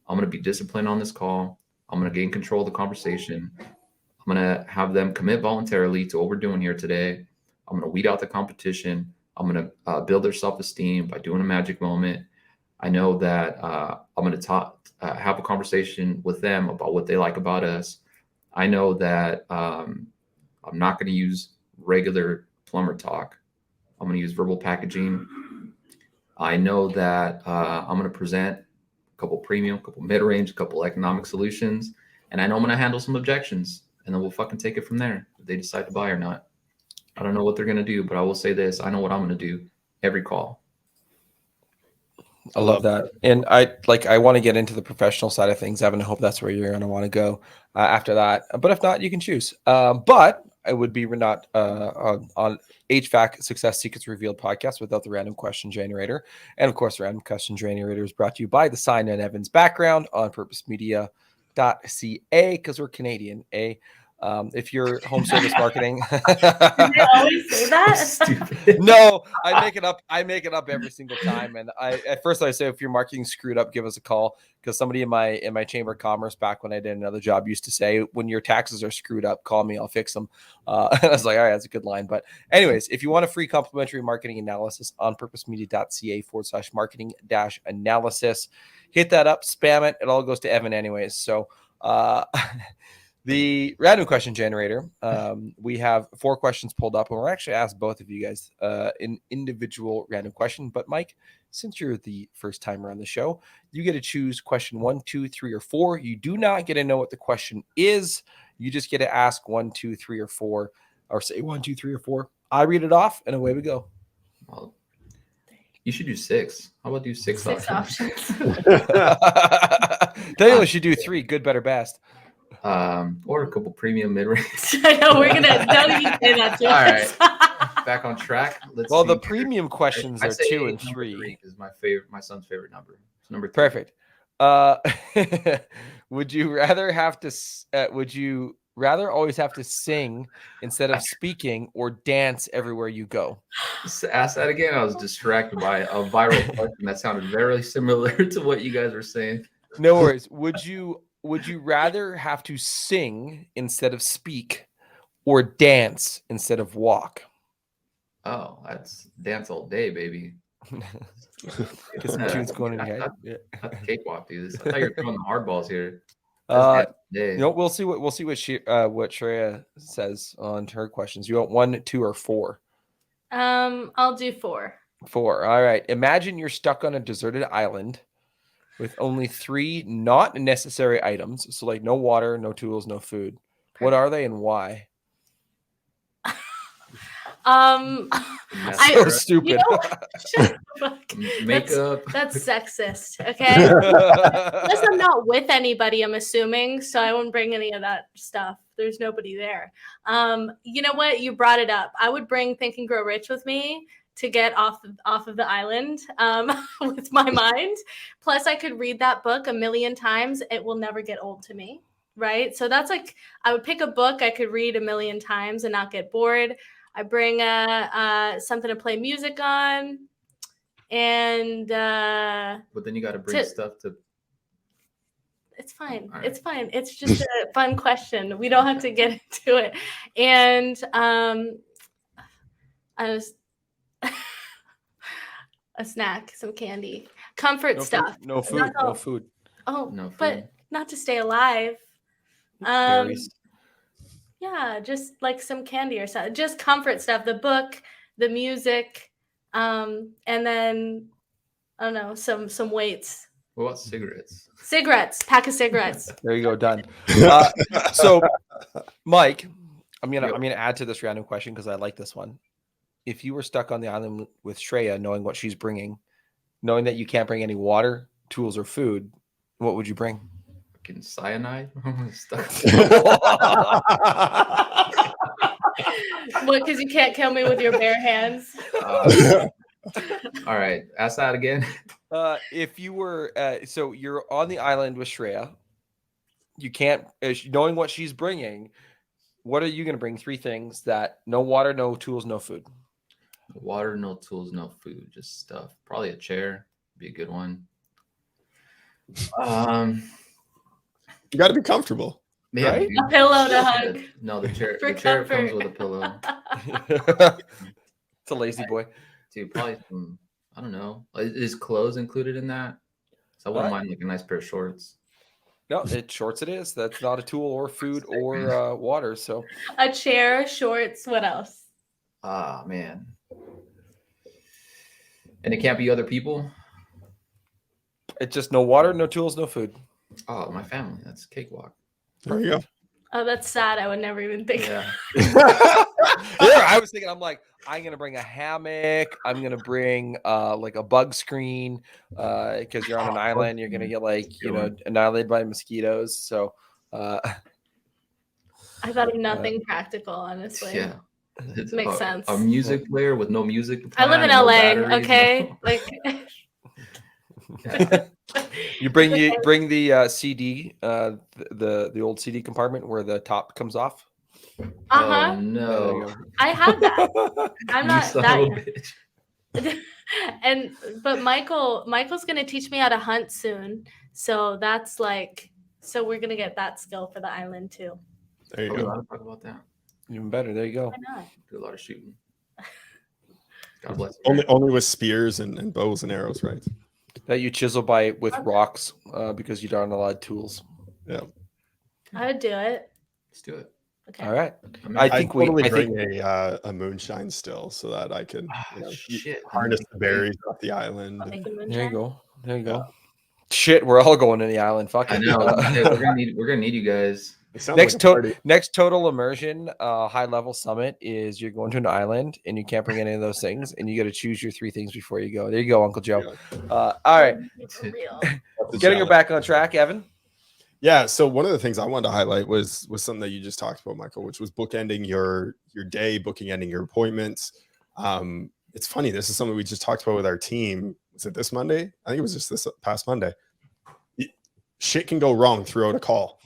I'm going to be disciplined on this call. I'm going to gain control of the conversation. I'm going to have them commit voluntarily to what we're doing here today. I'm going to weed out the competition. I'm going to build their self-esteem by doing a magic moment. I know that I'm going to have a conversation with them about what they like about us. I know that I'm not going to use regular plumber talk. I'm going to use verbal packaging. I know that I'm going to present a couple premium, a couple mid-range, a couple economic solutions. And I know I'm going to handle some objections. And then we'll fucking take it from there if they decide to buy or not. I don't know what they're going to do, but I will say this. I know what I'm going to do every call. I love that. And I want to get into the professional side of things, Evan. I hope that's where you're going to want to go after that. But if not, you can choose. But I would be not on HVAC Success Secrets Revealed podcast without the random question generator. And of course, the random question generator is brought to you by the sign in Evan's background on purposemedia.ca because we're Canadian, if you're home service marketing. Did they always say that? Stupid. No, I make it up. I make it up every single time. And at first I say, if your marketing screwed up, give us a call. Because somebody in my chamber of commerce back when I did another job used to say, when your taxes are screwed up, call me, I'll fix them. And I was like, all right, that's a good line. But anyways, if you want a free complimentary marketing analysis on purposemedia.ca/marketing-analysis, hit that up, spam it. It all goes to Evan anyways. So, the random question generator, we have 4 questions pulled up, and we're actually asked both of you guys an individual random question. But Mike, since you're the first timer on the show, you get to choose question 1, 2, 3, or 4. You do not get to know what the question is. You just get to ask 1, 2, 3, or 4, or say 1, 2, 3, or 4. I read it off, and away we go. Well, You should do 6. How about do 6 6 options? options. Technically, should do 3: good, better, best. Or a couple premium mid-range. I know don't even say that to All us. Back on track. Let's Well, see the here. premium questions I are say 2 and number 3. is my son's favorite number. It's number 3. Perfect. Would you rather always have to sing instead of speaking, or dance everywhere you go? Ask that again. I was distracted by a viral question that sounded very similar to what you guys were saying. No worries. Would you rather have to sing instead of speak, or dance instead of walk? Oh, that's dance all day, baby. Get some tunes going in your head. That's a cakewalk, dude. I thought you were throwing the hard balls here. You know, we'll see what Shreya says on her questions. You want 1, 2, or 4? I'll do 4. 4. All right. Imagine you're stuck on a deserted island with only 3 not necessary items. So like no water, no tools, no food. What are they and why? So stupid. You know, shut the fuck. Makeup. That's sexist. Okay. Unless I'm not with anybody, I'm assuming, so I won't bring any of that stuff. There's nobody there. You know what? You brought it up. I would bring Think and Grow Rich with me to get off of the island with my mind. Plus, I could read that book a million times. It will never get old to me, right? So that's like, I would pick a book I could read a million times and not get bored. I bring something to play music on, and but then you got to bring stuff to. It's fine. Right. It's fine. It's just a fun question. We don't have to get into it. And I was a snack, some candy, comfort stuff. No food. No food. Oh, No food. but not to stay alive. Berries. Yeah, just like some candy or something. Just comfort stuff. The book, the music, and then I don't know, some weights. What about cigarettes? Cigarettes, pack of cigarettes. There you go, done. So, Mike, I'm gonna add to this random question because I like this one. If you were stuck on the island with Shreya, knowing what she's bringing, knowing that you can't bring any water, tools, or food, what would you bring? Fucking cyanide. What? Because you can't kill me with your bare hands. All right, ask that again. If you were, so you're on the island with Shreya, you can't, knowing what she's bringing, what are you going to bring? 3 things that no water, no tools, no food. Water, no tools, no food, just stuff. Probably a chair, be a good one. You got to be comfortable. Yeah, Right? dude. A pillow to hug. No, the chair. For The chair comfort. comes with a pillow. It's a lazy boy. Dude, probably some. I don't know. Is clothes included in that? So I wouldn't mind like a nice pair of shorts. No, shorts it is. That's not a tool or food or water. So A chair, shorts. What else? Ah, man. And it can't be other people. it's just no water, no tools, no food. Oh, my family. That's a cakewalk. There you go. Oh, that's sad. I would never even think. Yeah. Yeah, I was thinking, I'm like, I'm gonna bring a hammock. I'm gonna bring like a bug screen because you're on an island. You're gonna get like annihilated by mosquitoes. So I thought of nothing practical, honestly. Yeah. It makes sense. A music player with no music. I live in no LA. batteries, Okay, no- like you bring the CD, the old CD compartment where the top comes off. uh-huh. Oh, no. I had that. I'm You not son that of a bitch. but Michael's gonna teach me how to hunt soon. So that's like, so we're gonna get that skill for the island too. There you Are we go. allowed to talk about that? Even better. There you go. Why not? Do a lot of shooting. God bless. Only with spears and bows and arrows, right? That you chisel with rocks because you aren't allowed tools. Yeah. I would do it. Let's do it. Okay. All right. I mean, I think totally I think bring a moonshine still so that I can shit. harness the berries off the island. I'll make a there you moonshine. go. There you go. Yeah. Shit, we're all going to the island. Fuck I it. know. Hey, we're gonna need you guys. It sounds like a party. Next total immersion high level summit is you're going to an island and you can't bring any of those things and you got to choose your 3 things before you go. There you go, Uncle Joe. All right, For real. getting her back on track, Evan. Yeah. So one of the things I wanted to highlight was something that you just talked about, Michael, which was bookending your day, bookending your appointments. It's funny. This is something we just talked about with our team. Was it this Monday? I think it was just this past Monday. Shit can go wrong throughout a call.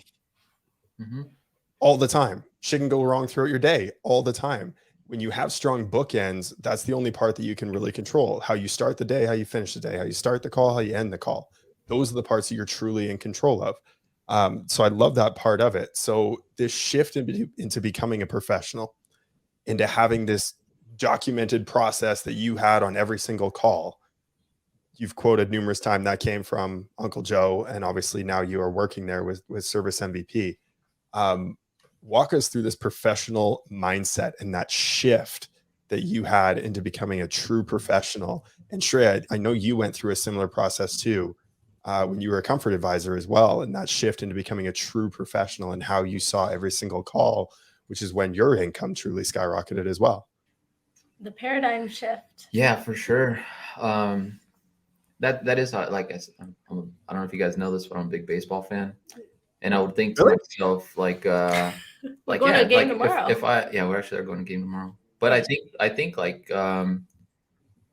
All the time. Shit can go wrong throughout your day all the time. When you have strong bookends, that's the only part that you can really control. How you start the day, how you finish the day, how you start the call, how you end the call. Those are the parts that you're truly in control of. So I love that part of it. So this shift into becoming a professional, into having this documented process that you had on every single call, you've quoted numerous times that came from Uncle Joe, and obviously now you are working there with Service MVP. Walk us through this professional mindset and that shift that you had into becoming a true professional. And Shreya, I know you went through a similar process too, when you were a comfort advisor as well, and that shift into becoming a true professional and how you saw every single call, which is when your income truly skyrocketed as well. The paradigm shift. Yeah, for sure. That is how, like I don't know if you guys know this, but I'm a big baseball fan, and I would think to myself like We're like going yeah, to a game like tomorrow. if we're actually going to a game tomorrow. But I think like you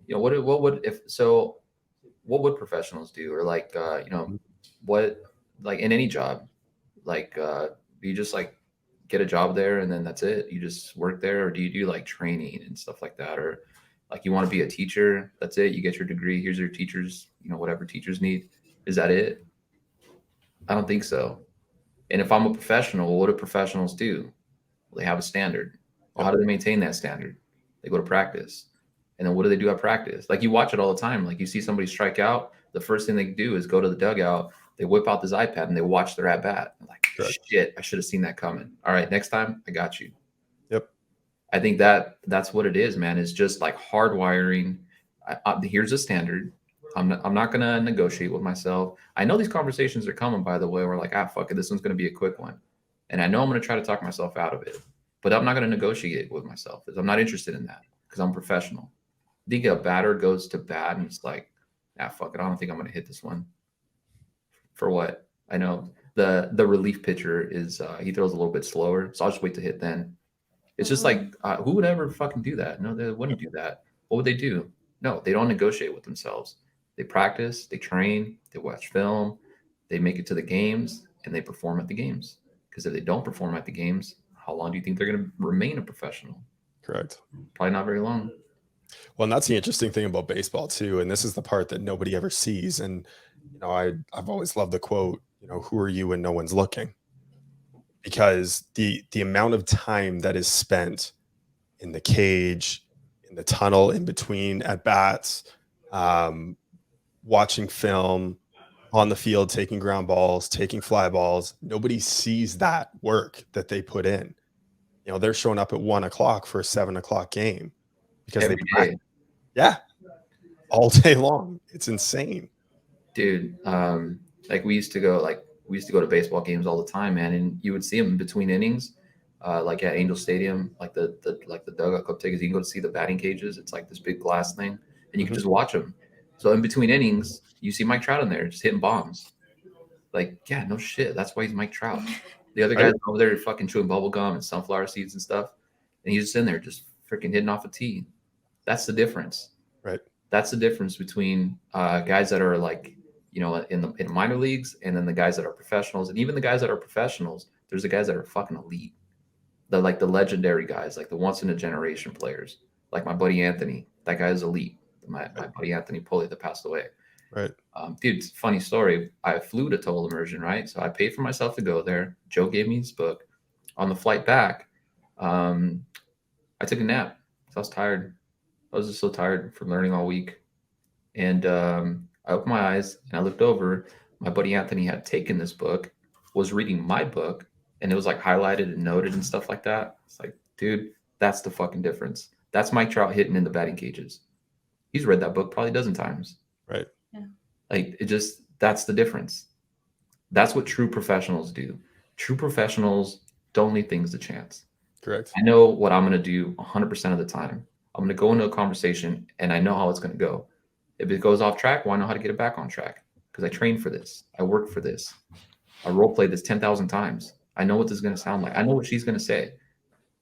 know what would professionals do, or like you know what, like in any job, like you just like get a job there and then that's it, you just work there, or do you do like training and stuff like that, or like you want to be a teacher, that's it, you get your degree, here's your teachers, you know, whatever teachers need, is that it? I don't think so. And if I'm a professional, what do professionals do? Well, they have a standard. Well, how do they maintain that standard? They go to practice. And then what do they do at practice? Like you watch it all the time. Like you see somebody strike out, the first thing they do is go to the dugout, they whip out this iPad and they watch their at bat. Like, shit, I should have seen that coming. All right, next time, I got you. Yep. I think that's what it is, man. It's just like hardwiring. Here's a standard. I'm not going to negotiate with myself. I know these conversations are coming, by the way. We're like, fuck it, this one's going to be a quick one. And I know I'm going to try to talk myself out of it. But I'm not going to negotiate with myself. I'm not interested in that because I'm professional. I think a batter goes to bat and it's like, fuck it, I don't think I'm going to hit this one. For what? I know the relief pitcher is he throws a little bit slower, so I'll just wait to hit then. It's just like, who would ever fucking do that? No, they wouldn't do that. What would they do? No, they don't negotiate with themselves. They practice, they train, they watch film, they make it to the games, and they perform at the games. Because if they don't perform at the games, how long do you think they're going to remain a professional? Correct. Probably not very long. Well, and that's the interesting thing about baseball too. And this is the part that nobody ever sees. And, you know, I've always loved the quote, you know, who are you when no one's looking? Because the amount of time that is spent in the cage, in the tunnel, in between at bats, watching film, on the field, taking ground balls, taking fly balls, nobody sees that work that they put in. You know, they're showing up at 1 o'clock for a 7 o'clock game because Every day. Yeah, all day long. It's insane, dude. Like we used to go to baseball games all the time, man, and you would see them in between innings, like at Angel Stadium, like the dugout club tickets. You can go to see the batting cages. It's like this big glass thing, and you can just watch them. So in between innings, you see Mike Trout in there just hitting bombs. Like, yeah, no shit. That's why he's Mike Trout. The other guys over there fucking chewing bubble gum and sunflower seeds and stuff, and he's just in there just freaking hitting off a tee. That's the difference. Right. That's the difference between guys that are like, you know, in minor leagues, and then the guys that are professionals. And even the guys that are professionals, there's the guys that are fucking elite. The like the legendary guys, like the once in a generation players, like my buddy Anthony. That guy is elite. My buddy Anthony Pulley that passed away. Right. Dude, funny story. I flew to Total Immersion, right? So I paid for myself to go there. Joe gave me his book. On the flight back, I took a nap. So I was tired. I was just so tired from learning all week. And I opened my eyes and I looked over. My buddy Anthony had taken this book, was reading my book, and it was like highlighted and noted and stuff like that. It's like, dude, that's the fucking difference. That's Mike Trout hitting in the batting cages. He's read that book probably a dozen times. Right. Yeah. Like that's the difference. That's what true professionals do. True professionals don't leave things to chance. Correct. I know what I'm going to do 100% of the time. I'm going to go into a conversation and I know how it's going to go. If it goes off track, well, I know how to get it back on track because I trained for this. I worked for this. I role played this 10,000 times. I know what this is going to sound like. I know what she's going to say.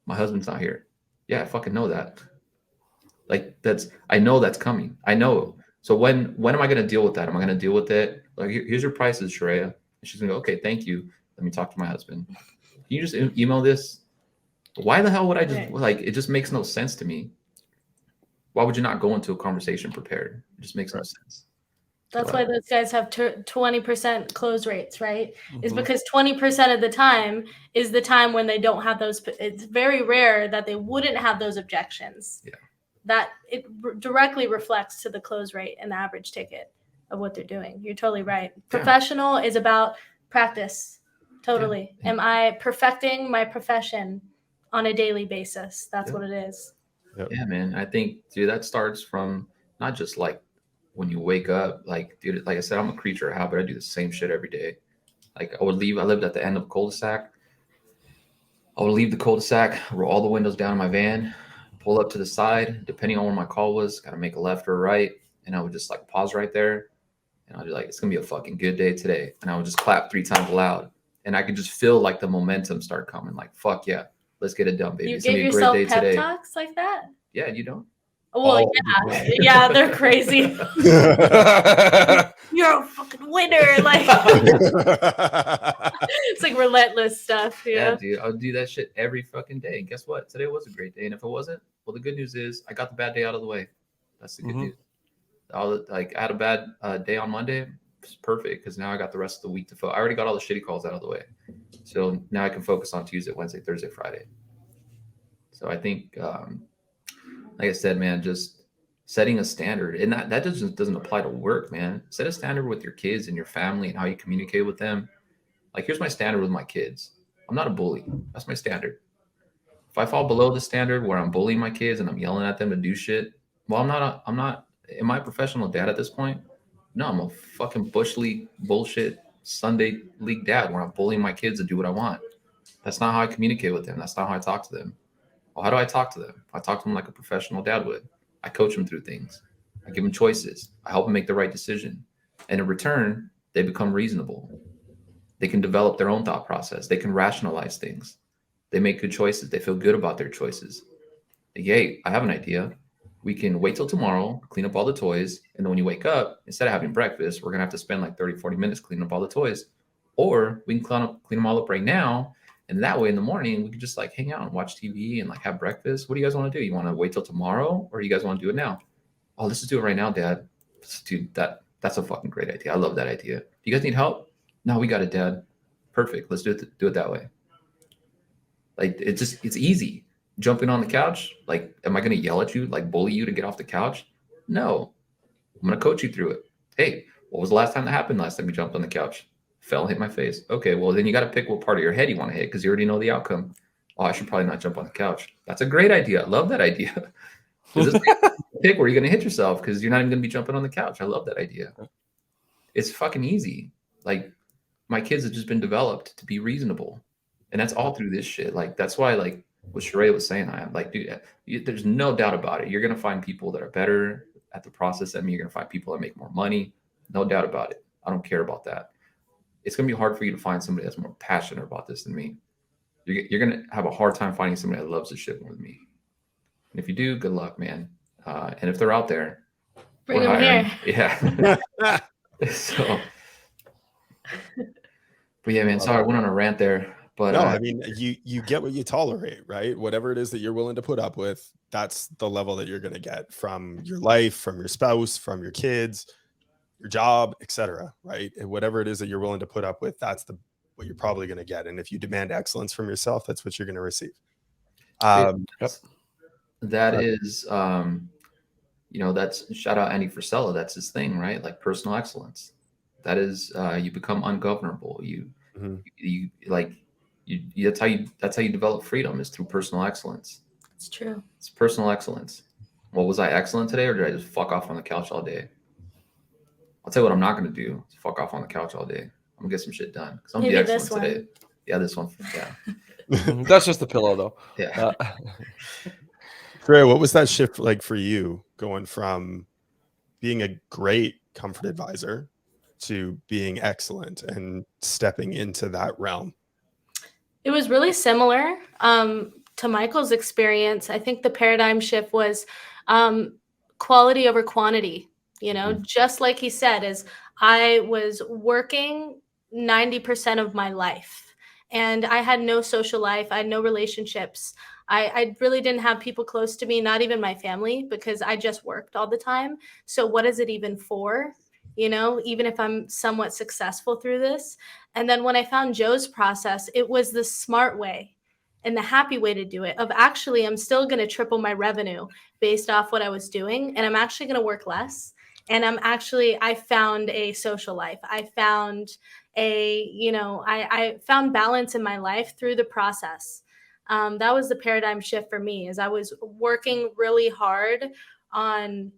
My husband's not here. Yeah, I fucking know that. Like I know that's coming. I know. So when am I going to deal with that? Am I going to deal with it? Like, here's your prices, Shreya. And she's going to go, okay, thank you. Let me talk to my husband. Can you just email this? Why the hell would I just like, it just makes no sense to me. Why would you not go into a conversation prepared? It just makes no sense. That's why those guys have 20% close rates, right? Is because 20% of the time is the time when they don't have those. It's very rare that they wouldn't have those objections. Yeah. That it directly reflects to the close rate and the average ticket of what they're doing. You're totally right. Professional is about practice. Totally. Yeah. Am I perfecting my profession on a daily basis? That's what it is. Yep. Yeah, man. I think, dude, that starts from not just like when you wake up, like, dude, like I said, I'm a creature of habit. I do the same shit every day. Like I lived at the end of the cul-de-sac. I would leave the cul-de-sac, roll all the windows down in my van, pull up to the side, depending on where my call was, got to make a left or a right. And I would just like pause right there. And I'd be like, it's going to be a fucking good day today. And I would just clap 3 times loud. And I could just feel like the momentum start coming. Like, fuck yeah, let's get it done, baby. You it's going give to be a great day yourself pep today. talks like that? Yeah, you don't? Well, yeah, they're crazy. You're a fucking winner. Like, it's like relentless stuff. Yeah, dude, I'll do that shit every fucking day. And guess what? Today was a great day. And if it wasn't, well, the good news is I got the bad day out of the way. That's the good news. I had a bad day on Monday. It's perfect because now I got the rest of the week to focus. I already got all the shitty calls out of the way. So now I can focus on Tuesday, Wednesday, Thursday, Friday. So I think, like I said, man, just setting a standard, and that doesn't apply to work, man. Set a standard with your kids and your family and how you communicate with them. Like, here's my standard with my kids. I'm not a bully. That's my standard. If I fall below the standard where I'm bullying my kids and I'm yelling at them to do shit, well, I'm not. Am I a professional dad at this point? No, I'm a fucking Bush League bullshit Sunday league dad where I'm bullying my kids to do what I want. That's not how I communicate with them. That's not how I talk to them. Well, how do I talk to them? I talk to them like a professional dad would. I coach them through things. I give them choices. I help them make the right decision. And in return, they become reasonable. They can develop their own thought process. They can rationalize things. They make good choices. They feel good about their choices. Yay, I have an idea. We can wait till tomorrow, clean up all the toys. And then when you wake up, instead of having breakfast, we're going to have to spend like 30, 40 minutes cleaning up all the toys. Or we can clean them all up right now. And that way in the morning, we can just like hang out and watch TV and like have breakfast. What do you guys want to do? You want to wait till tomorrow or you guys want to do it now? Oh, let's just do it right now, Dad. Dude, that's a fucking great idea. I love that idea. Do you guys need help? No, we got it, Dad. Perfect. Let's do it that way. Like, it's easy. Jumping on the couch, like, am I going to yell at you, like bully you to get off the couch? No. I'm going to coach you through it. Hey, what was the last time that happened last time you jumped on the couch? Fell, hit my face. Okay, well, then you got to pick what part of your head you want to hit because you already know the outcome. Oh, I should probably not jump on the couch. That's a great idea. I love that idea. Pick where you're going to hit yourself because you're not even going to be jumping on the couch. I love that idea. It's fucking easy. Like, my kids have just been developed to be reasonable. And that's all through this shit. Like, that's why, like, what Shreya was saying, I am like, dude, there's no doubt about it. You're going to find people that are better at the process than me. You're going to find people that make more money. No doubt about it. I don't care about that. It's going to be hard for you to find somebody that's more passionate about this than me. You're going to have a hard time finding somebody that loves this shit more than me. And if you do, good luck, man. And if they're out there, bring them here. Yeah. So, but yeah, man, sorry, I went on a rant there. But no, I mean, you get what you tolerate, right? Whatever it is that you're willing to put up with, that's the level that you're going to get from your life, from your spouse, from your kids, your job, etc. Right? And whatever it is that you're willing to put up with, that's what you're probably going to get. And if you demand excellence from yourself, that's what you're going to receive. That is, that's shout out Andy Frisella. That's his thing, right? Like personal excellence. That is, you become ungovernable. That's how you develop freedom is through personal excellence. It's true. It's personal excellence. Well, was I excellent today or did I just fuck off on the couch all day? I'll tell you what I'm not going to do. Fuck off on the couch all day. I'm going to get some shit done because I'm going to be excellent today. Yeah, this one. Yeah. That's just the pillow, though. Yeah. Shreya, what was that shift like for you, going from being a great comfort advisor to being excellent and stepping into that realm? It was really similar to Michael's experience. I think the paradigm shift was quality over quantity. Just like he said, is I was working 90% of my life, and I had no social life. I had no relationships. I really didn't have people close to me, not even my family, because I just worked all the time. So what is it even for? Even if I'm somewhat successful through this. And then when I found Joe's process, it was the smart way and the happy way to do it, of actually, I'm still going to triple my revenue based off what I was doing. And I'm actually going to work less. And I found a social life. I found I found balance in my life through the process. That was the paradigm shift for me, as I was working really hard on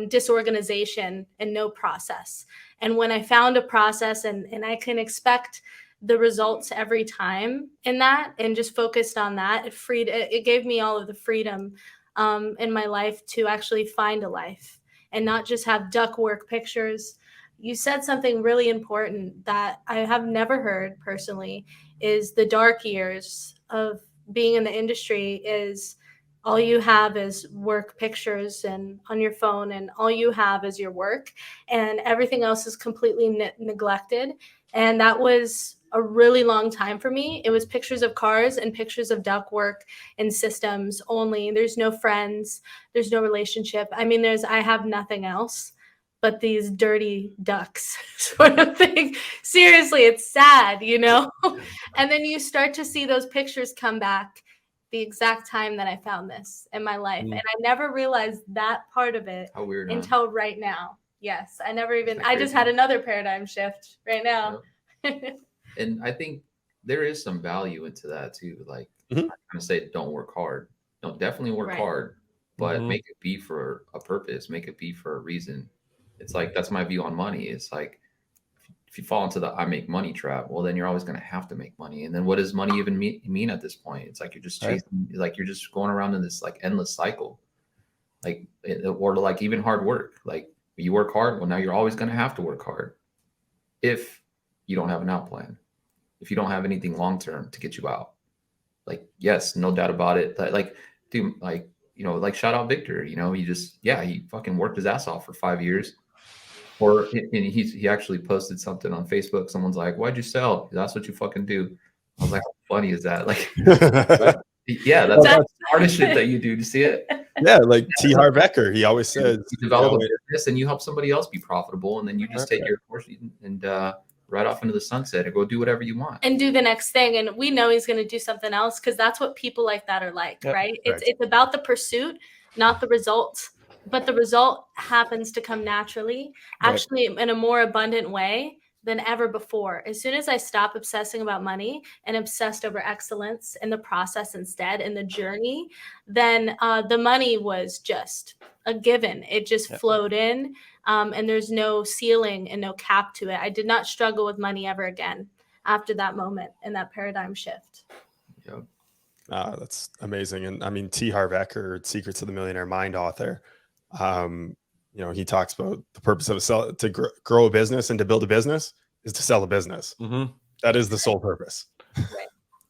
disorganization and no process. And when I found a process and I can expect the results every time in that, and just focused on that, it gave me all of the freedom in my life to actually find a life and not just have duck work pictures. You said something really important that I have never heard personally, is the dark years of being in the industry is all you have is work pictures and on your phone, and all you have is your work, and everything else is completely neglected. And that was a really long time for me. It was pictures of cars and pictures of duct work and systems only. There's no friends, there's no relationship. I mean, I have nothing else but these dirty ducks sort of thing. Seriously, it's sad, And then you start to see those pictures come back the exact time that I found this in my life. And I never realized that part of it until right now. Yes, I just had another paradigm shift right now. Yep. And I think there is some value into that too. Like, Mhm. I'm gonna say, don't work hard. Don't definitely work Right. hard, but Mhm. make it be for a purpose. Make it be for a reason. It's like, that's my view on money. It's like, if you fall into the I make money trap, well, then you're always going to have to make money. And then what does money even mean at this point? It's like you're just chasing, like you're just going around in this like endless cycle. Or like even hard work. Like, you work hard, well, now you're always going to have to work hard if you don't have an out plan, if you don't have anything long term to get you out. Like, yes, no doubt about it. Like, dude, like, like, shout out Victor. He fucking worked his ass off for 5 years. And he actually posted something on Facebook. Someone's like, "Why'd you sell? That's what you fucking do." I was like, "How funny is that?" Like, yeah, that's the hardest shit that you do. To see it. Yeah, like T. Harv Eker, he always says, You develop a business and you help somebody else be profitable, and then you just take your portion and ride off into the sunset and go do whatever you want and do the next thing. And we know he's going to do something else, because that's what people like that are like, right? It's about the pursuit, not the result. But the result happens to come naturally, actually in a more abundant way than ever before. As soon as I stop obsessing about money and obsessed over excellence and the process instead, and the journey, then the money was just a given. It just flowed in, and there's no ceiling and no cap to it. I did not struggle with money ever again after that moment and that paradigm shift. Yep. That's amazing. And I mean, T. Harv Eker, Secrets of the Millionaire Mind author, he talks about the purpose of to grow a business and to build a business is to sell a business. Mhm. That is the sole purpose.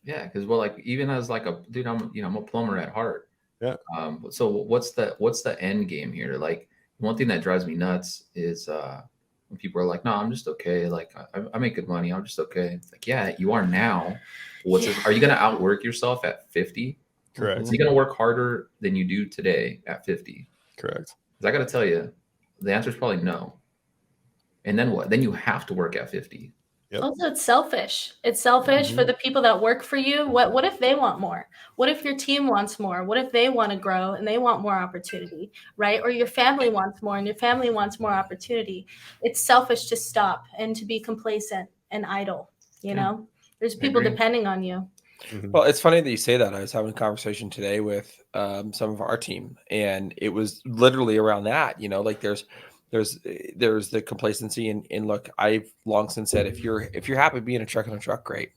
Yeah, because like, even as like a dude, I'm a plumber at heart. Yeah. So what's the end game here? Like, one thing that drives me nuts is when people are like, "No, I'm just okay. Like, I make good money. I'm just okay." It's like, yeah, you are now. Are you going to outwork yourself at 50? Correct. Are you going to work harder than you do today at 50? Correct. Because I got to tell you, the answer is probably no. And then what? Then you have to work at 50. Yep. Also, it's selfish. It's selfish for the people that work for you. What if they want more? What if your team wants more? What if they want to grow and they want more opportunity, right? Or your family wants more and your family wants more opportunity. It's selfish to stop and to be complacent and idle. There's people depending on you. Mhm. Well, it's funny that you say that. I was having a conversation today with some of our team, and it was literally around that. Like there's the complacency, and look, I've long since said, if you're happy being a truck on a truck, great,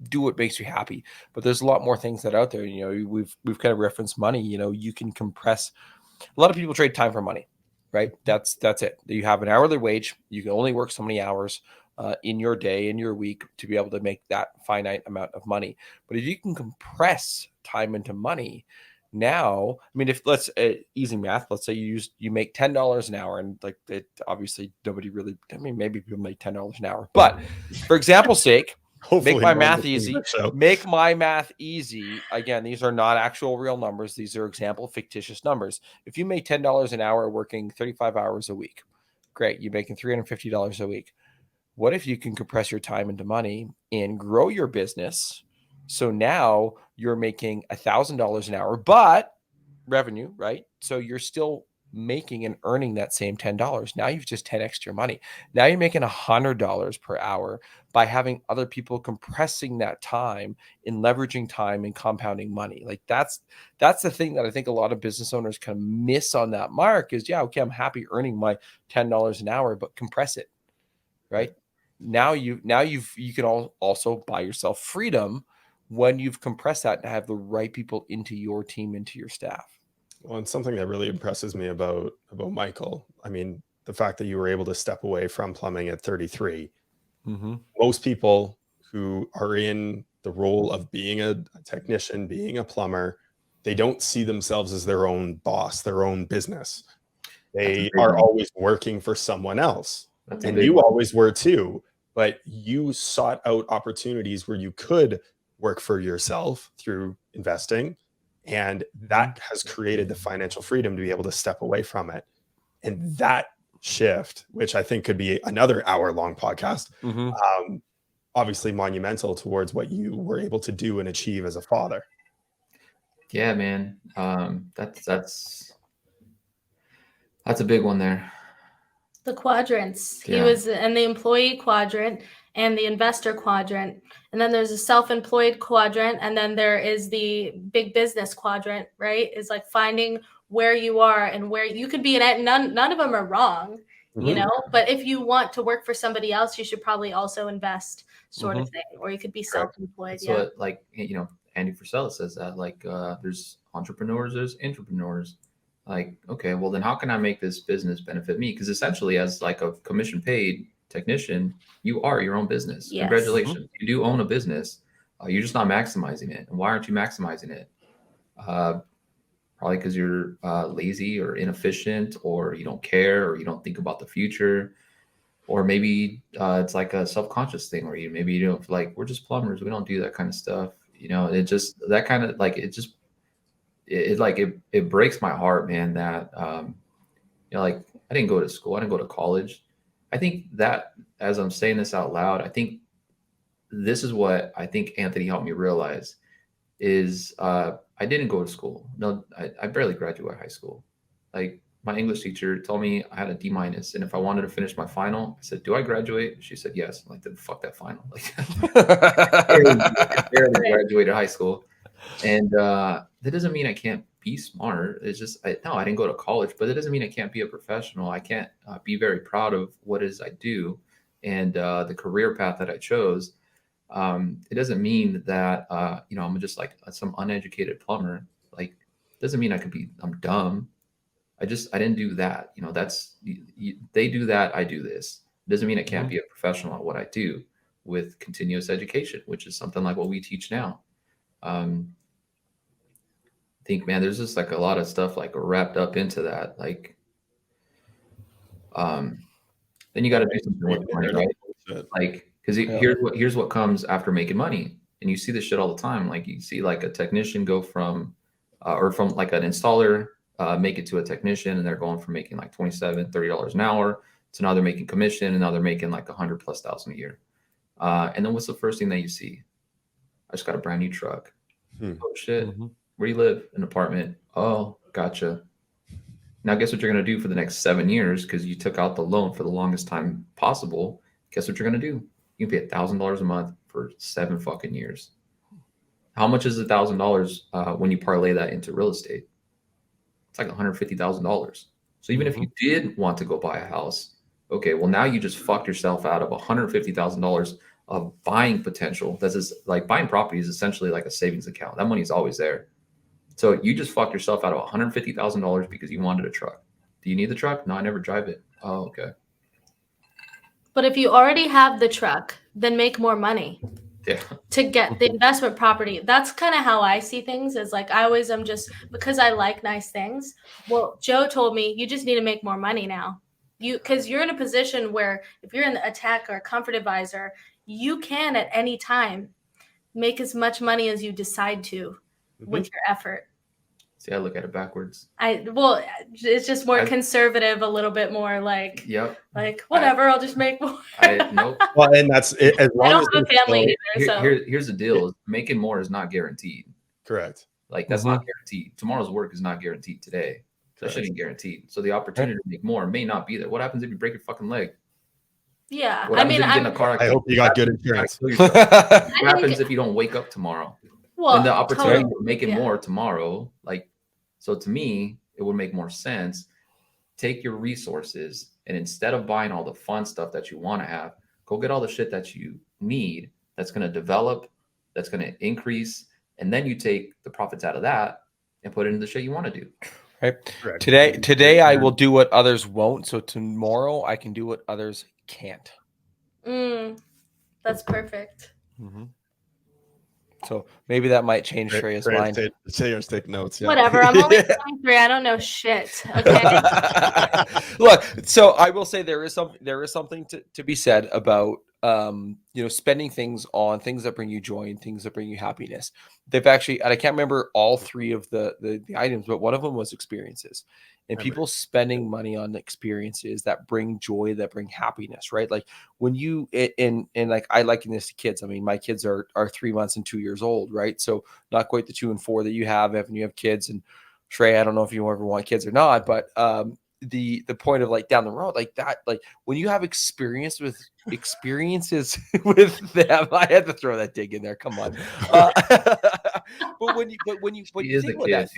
do what makes you happy. But there's a lot more things that are out there. You know, we've kind of referenced money. You know, you can compress. A lot of people trade time for money, right? That's it. You have an hourly wage. You can only work so many hours in your day, in your week, to be able to make that finite amount of money. But if you can compress time into money, now, I mean, if let's easy math, let's say you make $10 an hour, and like it, obviously nobody really, I mean, maybe people make $10 an hour, but for example's sake, Hopefully make my no one math listens to easy. this show. Make my math easy. Again, these are not actual real numbers. These are example fictitious numbers. If you make $10 an hour working 35 hours a week, great. You're making $350 a week. What if you can compress your time into money and grow your business? So now you're making $1,000 an hour, but revenue, right? So you're still making and earning that same $10. Now you've just 10x your money. Now you're making $100 per hour by having other people compressing that time and leveraging time and compounding money. Like that's the thing that I think a lot of business owners kind of miss on that mark is, yeah, okay, I'm happy earning my $10 an hour, but compress it, right? Now you can also buy yourself freedom when you've compressed that to have the right people into your team, into your staff. Well, and something that really impresses me about Michael, I mean, the fact that you were able to step away from plumbing at 33. Mm-hmm. Most people who are in the role of being a technician, being a plumber, they don't see themselves as their own boss, their own business. They are always working for someone else. And you always were too, but you sought out opportunities where you could work for yourself through investing. And that has created the financial freedom to be able to step away from it. And that shift, which I think could be another hour-long podcast, obviously monumental towards what you were able to do and achieve as a father. Yeah, man. That's a big one there. The quadrants. Yeah. He was in the employee quadrant and the investor quadrant. And then there's a self-employed quadrant. And then there is the big business quadrant, right? It's like finding where you are and where you could be in it. None of them are wrong, you know, but if you want to work for somebody else, you should probably also invest sort of thing, or you could be self-employed. So it, like, you know, Andy Frisella says that, like, there's entrepreneurs, there's intrapreneurs. Like, okay, well then how can I make this business benefit me? Because essentially, as like a commission paid technician, you are your own business. Yes. Congratulations. You do own a business. You're just not maximizing it. And why aren't you maximizing it? Probably because you're lazy or inefficient, or you don't care, or you don't think about the future. Or maybe it's like a self-conscious thing where you don't, like, we're just plumbers. We don't do that kind of stuff. You know, it just, that kind of like, it breaks my heart, man, that, you know, like, I didn't go to school. I didn't go to college. I think that, as I'm saying this out loud, I think this is what I think Anthony helped me realize is, I didn't go to school. No, I barely graduated high school. Like, my English teacher told me I had a D-. And if I wanted to finish my final, I said, do I graduate? She said, yes. I'm like, then fuck that final. Like, I barely graduated high school. And that doesn't mean I can't be smart. It's just, I didn't go to college, but it doesn't mean I can't be a professional. I can't be very proud of what it is I do and the career path that I chose. It doesn't mean that, you know, I'm just like some uneducated plumber. Like, it doesn't mean I'm dumb. I didn't do that. You know, they do that. I do this. It doesn't mean I can't be a professional at what I do with continuous education, which is something like what we teach now. I think, man, there's just like a lot of stuff like wrapped up into that. Like, then you got to do something with money, right? Like, because here's what comes after making money, and you see this shit all the time. Like, you see like a technician go from, or from like an installer, make it to a technician, and they're going from making like $27-30 an hour to now they're making commission, and now they're making like $100,000+ a year. And then what's the first thing that you see? I just got a brand new truck. Oh shit. Where do you live? An apartment. Oh, gotcha. Now guess what you're going to do for the next 7 years, because you took out the loan for the longest time possible. Guess what you're going to do? You can pay $1,000 a month for 7 fucking years. How much is $1,000 when you parlay that into real estate? It's like $150,000. So even if you did want to go buy a house, okay, well now you just fucked yourself out of $150,000 of buying potential. That's just like buying property is essentially like a savings account. That money is always there. So you just fucked yourself out of $150,000 because you wanted a truck. Do you need the truck? No, I never drive it. Oh, okay. But if you already have the truck, then make more money Yeah. to get the investment property. That's kind of how I see things, is like I always am just because I like nice things. Well, Joe told me you just need to make more money now. Because you're in a position where if you're in a tech or a comfort advisor, you can at any time make as much money as you decide to with your effort. See, I look at it backwards. It's just more conservative, a little bit more like, Yep. like whatever, I'll just make more. Nope. Well, and that's it. As long I don't as have a family either, so Here's the deal: making more is not guaranteed. correct. Like that's not guaranteed. Tomorrow's work is not guaranteed today. That shit ain't guaranteed. So the opportunity to make more may not be there. What happens if you break your fucking leg? yeah. What I happens mean, if you get in a car I accident? hope you got good insurance. What I happens think, if you don't wake up tomorrow? well, And the opportunity totally, to make it yeah. more tomorrow, like, so to me, it would make more sense. Take your resources and instead of buying all the fun stuff that you want to have, go get all the shit that you need that's going to develop, that's going to increase, and then you take the profits out of that and put it into the shit you want to do. Right. Correct. Today I will do what others won't. So tomorrow I can do what others can't. That's perfect. Mm-hmm. So maybe that might change Shreya's mind. Take notes. Yeah. Whatever. I'm only 23. I don't know shit. Okay. Look, so I will say there is something to be said about spending things on things that bring you joy and things that bring you happiness. They've actually, and I can't remember all three of the items, but one of them was experiences. And people spending money on experiences that bring joy, that bring happiness, right? Like when you and like I liken this to kids. I mean, my kids are 3 months and 2 years old, right? So not quite the 2 and 4 that you have, Evan. You have kids, and Shreya, I don't know if you ever want kids or not, but the point of like down the road, like that, like when you have experiences with them, I had to throw that dig in there. Come on. But when you think about that,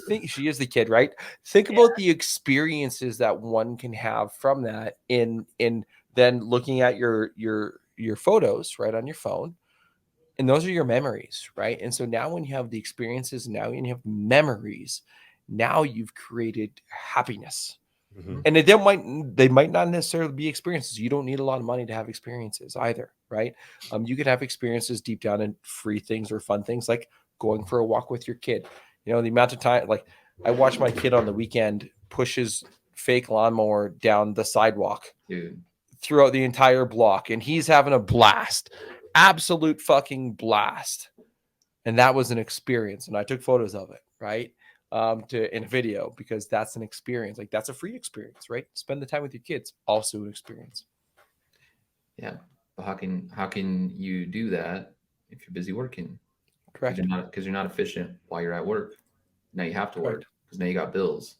think she is the kid, right? Think about the experiences that one can have from that in then looking at your photos, right, on your phone. And those are your memories, right? And so now when you have the experiences, now when you have memories, now you've created happiness. Mm-hmm. And they might not necessarily be experiences. You don't need a lot of money to have experiences either, right? You could have experiences deep down in free things or fun things like going for a walk with your kid. You know, the amount of time, like I watch my kid on the weekend push his fake lawnmower down the sidewalk throughout the entire block, and he's having a blast, absolute fucking blast. And that was an experience, and I took photos of it, right? In a video, because that's an experience. Like that's a free experience, right? Spend the time with your kids, also an experience. Yeah. But how can you do that if you're busy working? Correct. Because you're not efficient while you're at work. Now you have to work because now you got bills.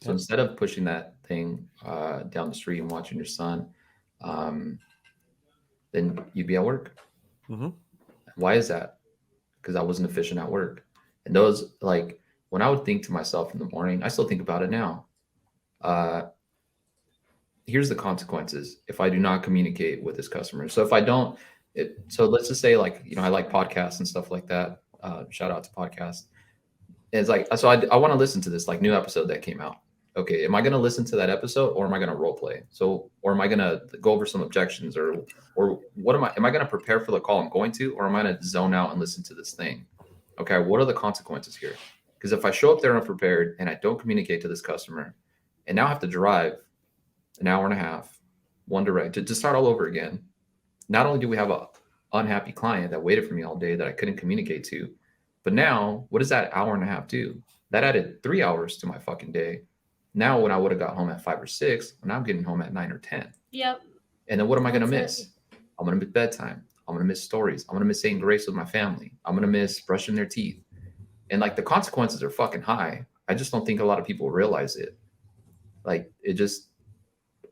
So instead of pushing that thing down the street and watching your son, then you'd be at work. Mm-hmm. Why is that? Because I wasn't efficient at work. And those, like, when I would think to myself in the morning, I still think about it now. Here's the consequences if I do not communicate with this customer. So if I don't, so let's just say, like, I like podcasts and stuff like that. Shout out to podcasts. And it's like, so I want to listen to this like new episode that came out. Okay, am I going to listen to that episode, or am I going to role play? So, or am I going to go over some objections, or what am I going to prepare for the call I'm going to, or am I going to zone out and listen to this thing? Okay, what are the consequences here? Because if I show up there unprepared and I don't communicate to this customer, and now I have to drive an hour and a half, one direct, to start all over again. Not only do we have an unhappy client that waited for me all day that I couldn't communicate to, but now what does that hour and a half do? That added 3 hours to my fucking day. Now when I would have got home at 5 or 6, now I'm getting home at 9 or 10. Yep. And then what am I going to miss? I'm going to miss bedtime. I'm going to miss stories. I'm going to miss saying grace with my family. I'm going to miss brushing their teeth. And like the consequences are fucking high. I just don't think a lot of people realize it. Like it just,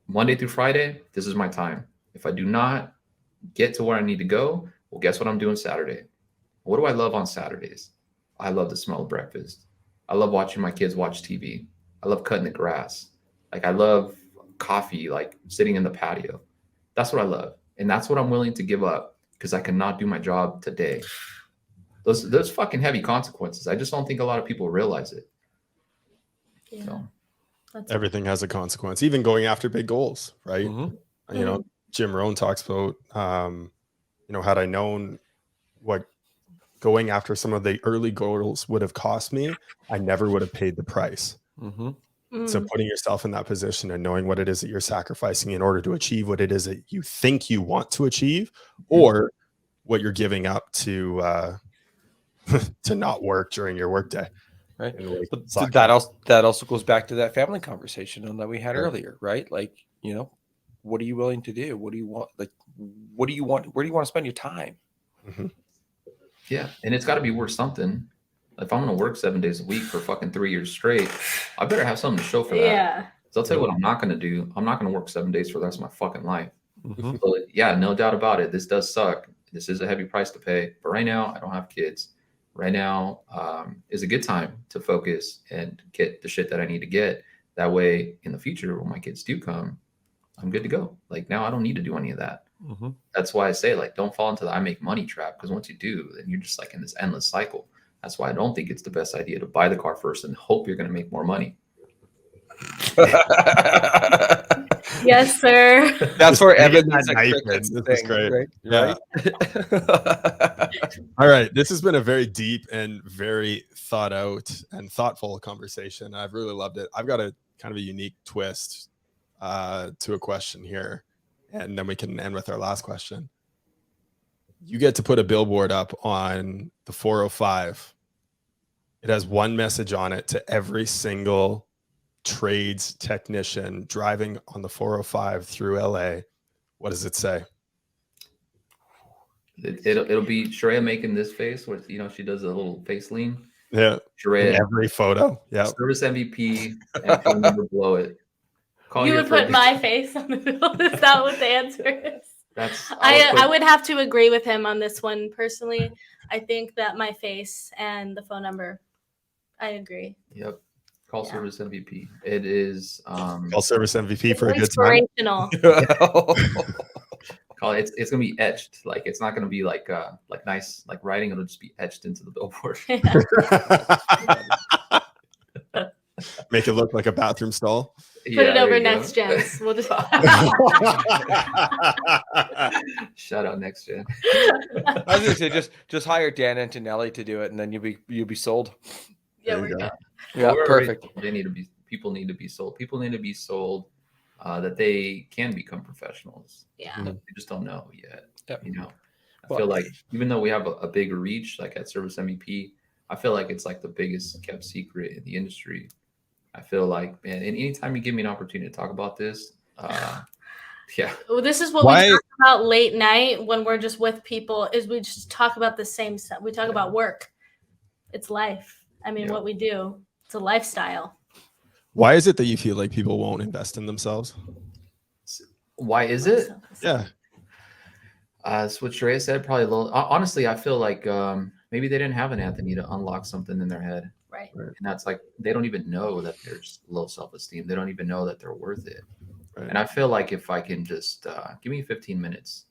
Monday through Friday, this is my time. If I do not get to where I need to go, well, guess what I'm doing Saturday? What do I love on Saturdays? I love the smell of breakfast. I love watching my kids watch TV. I love cutting the grass. Like I love coffee, like sitting in the patio. That's what I love. And that's what I'm willing to give up because I cannot do my job today. Those fucking heavy consequences. I just don't think a lot of people realize it. Yeah. So. Everything has a consequence, even going after big goals, right? Mm-hmm. You know, Jim Rohn talks about, you know, had I known what going after some of the early goals would have cost me, I never would have paid the price. Mm-hmm. So putting yourself in that position and knowing what it is that you're sacrificing in order to achieve what it is that you think you want to achieve, or what you're giving up to to not work during your workday. Right. Like, But that also goes back to that family conversation that we had earlier, right? Like, you know, what are you willing to do? What do you want? Like, what do you want? Where do you want to spend your time? Mm-hmm. Yeah. And it's got to be worth something. If I'm going to work 7 days a week for fucking 3 years straight, I better have something to show for that. Yeah. So I'll tell you what I'm not going to do. I'm not going to work 7 days for the rest of my fucking life. Mm-hmm. So, yeah, no doubt about it. This does suck. This is a heavy price to pay. But right now, I don't have kids. Right now is a good time to focus and get the shit that I need to get. That way, in the future, when my kids do come, I'm good to go. Like now, I don't need to do any of that. Mm-hmm. That's why I say, like, don't fall into the I make money trap. Because once you do, then you're just like in this endless cycle. That's why I don't think it's the best idea to buy the car first and hope you're going to make more money. Yes, sir. That's where Evan This is great. Right? Yeah. All right. This has been a very deep and very thought out and thoughtful conversation. I've really loved it. I've got a kind of a unique twist to a question here, and then we can end with our last question. You get to put a billboard up on the 405. It has one message on it to every single trades technician driving on the 405 through LA. What does it say? It'll be Shreya making this face where, you know, she does a little face lean. Yeah. Shreya, in every photo. Yeah. service MVP, and phone number below it. Call You your would put friends. my face on the bill. Is that what the answer is? That's I would have to agree with him on this one personally. I think that my face and the phone number. I agree. Yep. Call Yeah. service MVP. It is Call service MVP It's for a good time. inspirational. call it, it's gonna be etched. Like it's not gonna be like nice like writing, it'll just be etched into the billboard. Make it look like a bathroom stall. Put it there over you go. next gens. We'll just Shout out next gen. I was gonna say just hire Dan Antonelli to do it, and then you'll be sold. yeah, There we're you go. good. Yeah, We're perfect. already- people need to be sold. People need to be sold that they can become professionals. Yeah. They just don't know yet. Yep. You know, I Well- feel like even though we have a big reach, like at Service MVP, I feel like it's like the biggest kept secret in the industry. I feel like, man, and anytime you give me an opportunity to talk about this, yeah, Well, this is what Why- we talk about late night when we're just with people. Is we just talk about the same stuff. We talk about work. It's life. I mean, Yeah. what we do. It's a lifestyle. Why is it that you feel like people won't invest in themselves? why is it? Yeah. That's what Shreya said. Probably a little. Honestly, I feel like maybe they didn't have an Anthony to unlock something in their head, Right. and that's like they don't even know that there's low self-esteem. They don't even know that they're worth it. Right. And I feel like if I can just give me 15 minutes,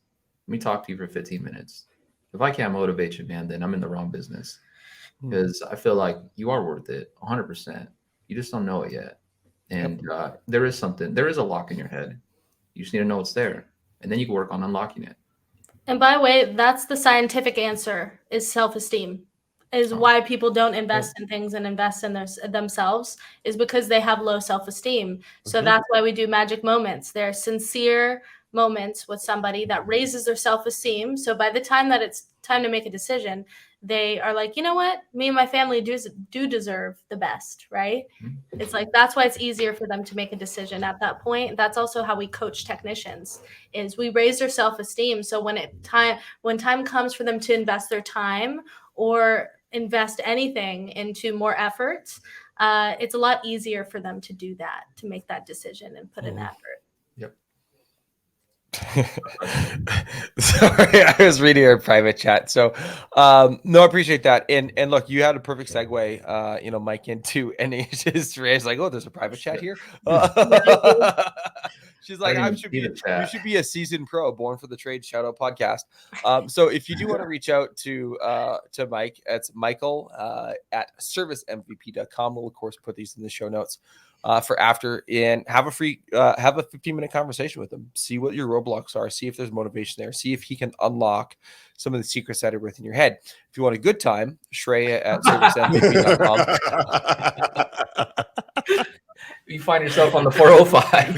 let me talk to you for 15 minutes. If I can't motivate you, man, then I'm in the wrong business. Because I feel like you are worth it 100%. You just don't know it yet. And there is a lock in your head. You just need to know it's there. And then you can work on unlocking it. And by the way, that's the scientific answer is self-esteem. Is why people don't invest in things and invest in themselves is because they have low self-esteem. So that's why we do magic moments. They're sincere moments with somebody that raises their self-esteem. So by the time that it's time to make a decision, they are like, you know what? Me and my family do deserve the best, right? It's like that's why it's easier for them to make a decision at that point. That's also how we coach technicians is we raise their self-esteem. So when time comes for them to invest their time or invest anything into more effort, it's a lot easier for them to do that, to make that decision and put an effort. Sorry, I was reading our private chat. So, no, I appreciate that. And look, you had a perfect segue, Mike, into and it's just Ray's like, oh, there's a private chat here. She's like, I I didn't should see be, the chat. you should be a seasoned pro, born for the trade. Shout out podcast. So if you do want to reach out to Mike, it's Michael at servicemvp.com. We'll of course put these in the show notes for after, and have a 15-minute conversation with him. See what your roadblocks are. See if there's motivation there. See if he can unlock some of the secrets that are within your head. If you want a good time, Shreya at servicemvp.com. You find yourself on the 405.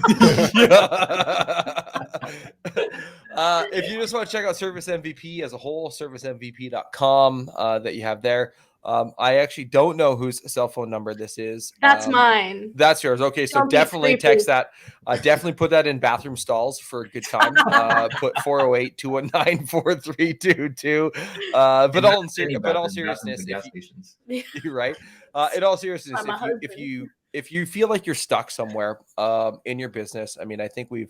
If you just want to check out Service MVP as a whole, servicemvp.com that you have there. I actually don't know whose cell phone number this is. That's mine. That's yours. Okay, so Don't be definitely creepy. text that. Definitely put that in bathroom stalls for a good time. Put 408-219-4322. But all seriousness, you're right. In all seriousness, if you feel like you're stuck somewhere in your business, I mean, I think we've,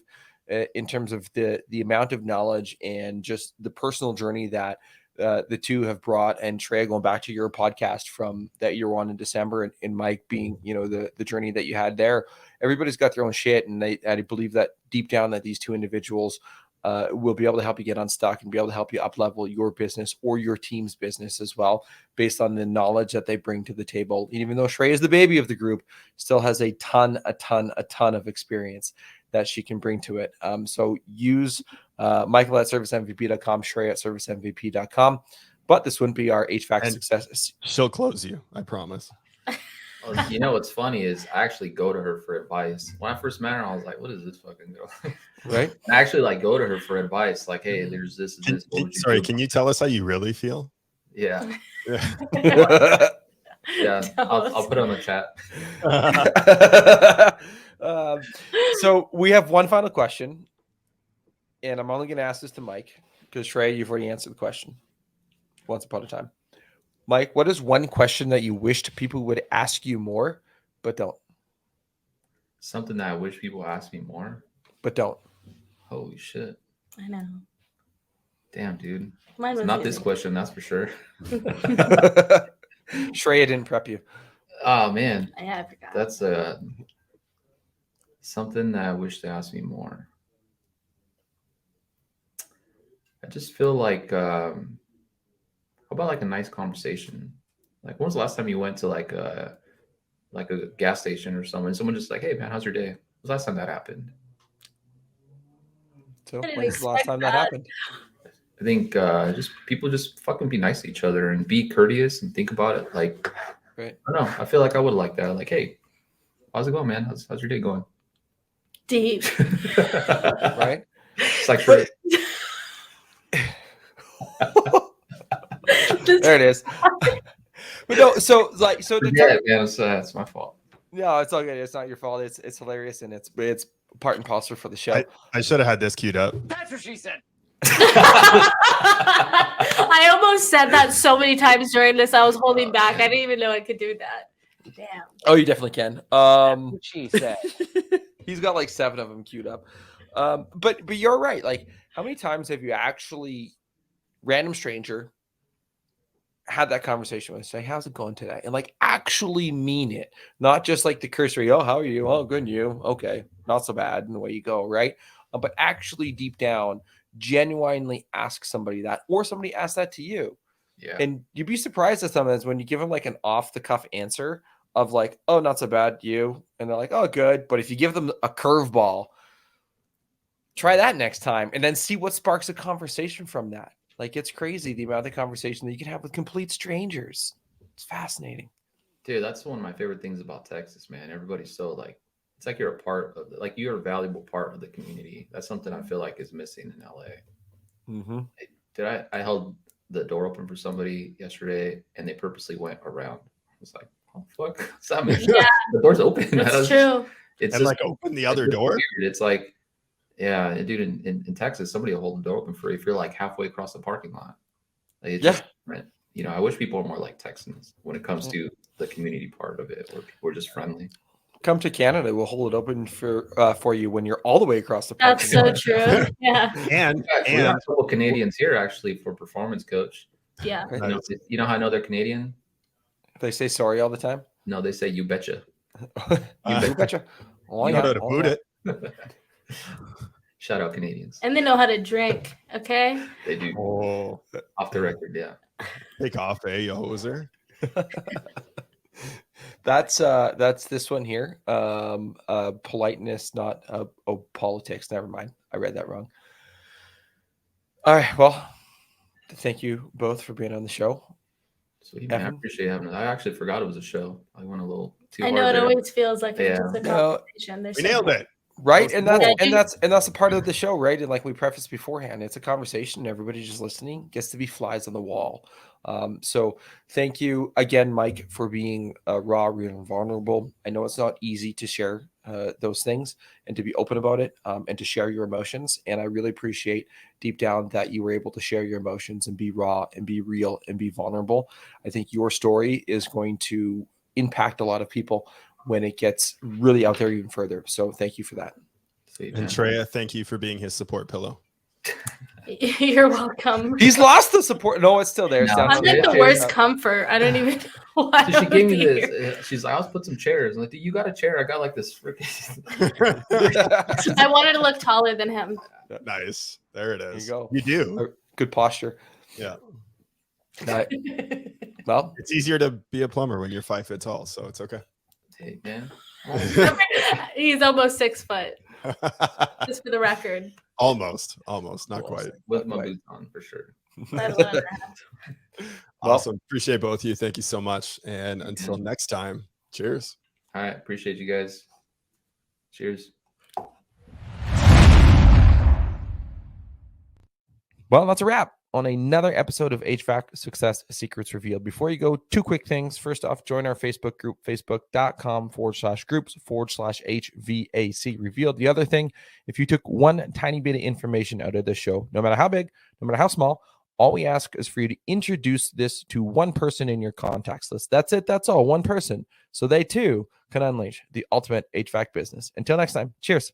in terms of the amount of knowledge and just the personal journey that the two have brought, and Shreya, going back to your podcast from that year one in December, and Mike being, the journey that you had there, everybody's got their own shit. And I believe that deep down that these two individuals will be able to help you get unstuck and be able to help you up level your business or your team's business as well, based on the knowledge that they bring to the table. And even though Shreya is the baby of the group, still has a ton of experience that she can bring to it. So use Michael at servicemvp.com, Shreya at servicemvp.com. But this wouldn't be our HVAC And success. She'll close you, I promise. Oh, you know what's funny is I actually go to her for advice. When I first met her, I was like, "What is this fucking girl?" Right? I actually go to her for advice, like, "Hey, there's this and this." What would you do? Can you tell us how you really feel? Yeah, Yeah. yeah. I'll put it on the chat. So we have one final question, and I'm only going to ask this to Mike because Shreya, you've already answered the question once upon a time. Mike, what is one question that you wished people would ask you more, but don't? Something that I wish people asked me more. But don't. Holy shit. I know. Damn, dude. Mine It's was not easy. this question, that's for sure. Shreya didn't prep you. Oh, man. Yeah, I forgot. That's something that I wish they asked me more. I just feel like, how about like a nice conversation? Like, when was the last time you went to like a gas station or something? Someone just like, "Hey, man, how's your day?" When was the last time that happened? So didn't when's the last expect time that that. happened? I think just people just fucking be nice to each other and be courteous and think about it. Like, Right. I don't know. I feel like I would like that. Like, "Hey, how's it going, man? How's your day going?" Deep. Right? It's like, sure. There it is. But no, so to Yeah, man, it's my fault. no, it's all good. It's not your fault. It's hilarious, and it's part and parcel for the show. I should have had this queued up. That's what she said. I almost said that so many times during this. I was holding back. I didn't even know I could do that. Damn. Oh, you definitely can. That's what she said. He's got like 7 of them queued up. But you're right. Like, how many times have you actually, random stranger, had that conversation with, say, "How's it going today?" And like actually mean it, not just like the cursory, "Oh, how are you? Oh, good, and you? Okay, not so bad," and away you go, right? But actually deep down, genuinely ask somebody that, or somebody ask that to you. Yeah. And you'd be surprised at sometimes when you give them like an off the cuff answer of like, "Oh, not so bad, you," and they're like, "Oh, good." But if you give them a curveball, try that next time, and then see what sparks a conversation from that. Like, it's crazy the amount of conversation that you can have with complete strangers. It's fascinating. Dude, that's one of my favorite things about Texas, man. Everybody's so like, it's like you're a part of like you're a valuable part of the community. That's something I feel like is missing in LA. Mm-hmm. Dude, I held the door open for somebody yesterday and they purposely went around. I was like, "Oh fuck." What's that mean? Yeah. The door's open. That's true. It's And just like open the other it's door. weird. It's like, yeah, dude, in Texas, somebody will hold the door open for you if you're like halfway across the parking lot. Like, it's just different. I wish people were more like Texans when it comes to the community part of it, where people are just friendly. Come to Canada. We'll hold it open for you when you're all the way across the parking That's so lot. true. Yeah. And We have a couple Canadians here actually for performance coach. Yeah. You know how I know they're Canadian? They say sorry all the time. No, they say "you betcha." You betcha. Oh, you yeah. know how to Oh, boot yeah. it. Shout out Canadians. And they know how to drink. Okay. They do. Oh, Off the record, yeah. take off, you hoser. That's this one here. Politeness, not politics. Never mind. I read that wrong. All right. Well, thank you both for being on the show. Sweet, man. I Evan? appreciate having it. I actually forgot it was a show. I went a little too I hard know it there. always feels like it's Yeah. just a No, conversation. There's We so nailed much. it. Right, That and was that's a part of the show, right? And like we prefaced beforehand, it's a conversation. Everybody just listening gets to be flies on the wall. So thank you again, Mike, for being raw, real, and vulnerable. I know it's not easy to share those things and to be open about it and to share your emotions. And I really appreciate deep down that you were able to share your emotions and be raw and be real and be vulnerable. I think your story is going to impact a lot of people when it gets really out there even further. So thank you for that. Sweet, And man. Shreya, thank you for being his support pillow. You're welcome. He's lost the support. No, it's still there. It's No, down I'm on like the Cheers. worst comfort. I don't even know why. So she gave me I'm here. this. She's like, I'll put some chairs. I'm like, dude, you got a chair? I got like this freaking. I wanted to look taller than him. Nice. There it There is. you go. You do. Good posture. Yeah. Well, It's easier to be a plumber when you're 5 feet tall, so it's okay. Hey, man. He's almost 6 foot, just for the record. almost, not quite. With my Quite. boots on for sure. Let alone that. Well- Awesome. Appreciate both of you. Thank you so much. And until next time, cheers. All right. Appreciate you guys. Cheers. Well, that's a wrap on another episode of HVAC Success Secrets Revealed. Before you go, two quick things. First off, join our Facebook group, facebook.com/groups/HVAC Revealed. The other thing, if you took one tiny bit of information out of this show, no matter how big, no matter how small, all we ask is for you to introduce this to one person in your contacts list. That's it. That's all. One person. So they too can unleash the ultimate HVAC business. Until next time, cheers.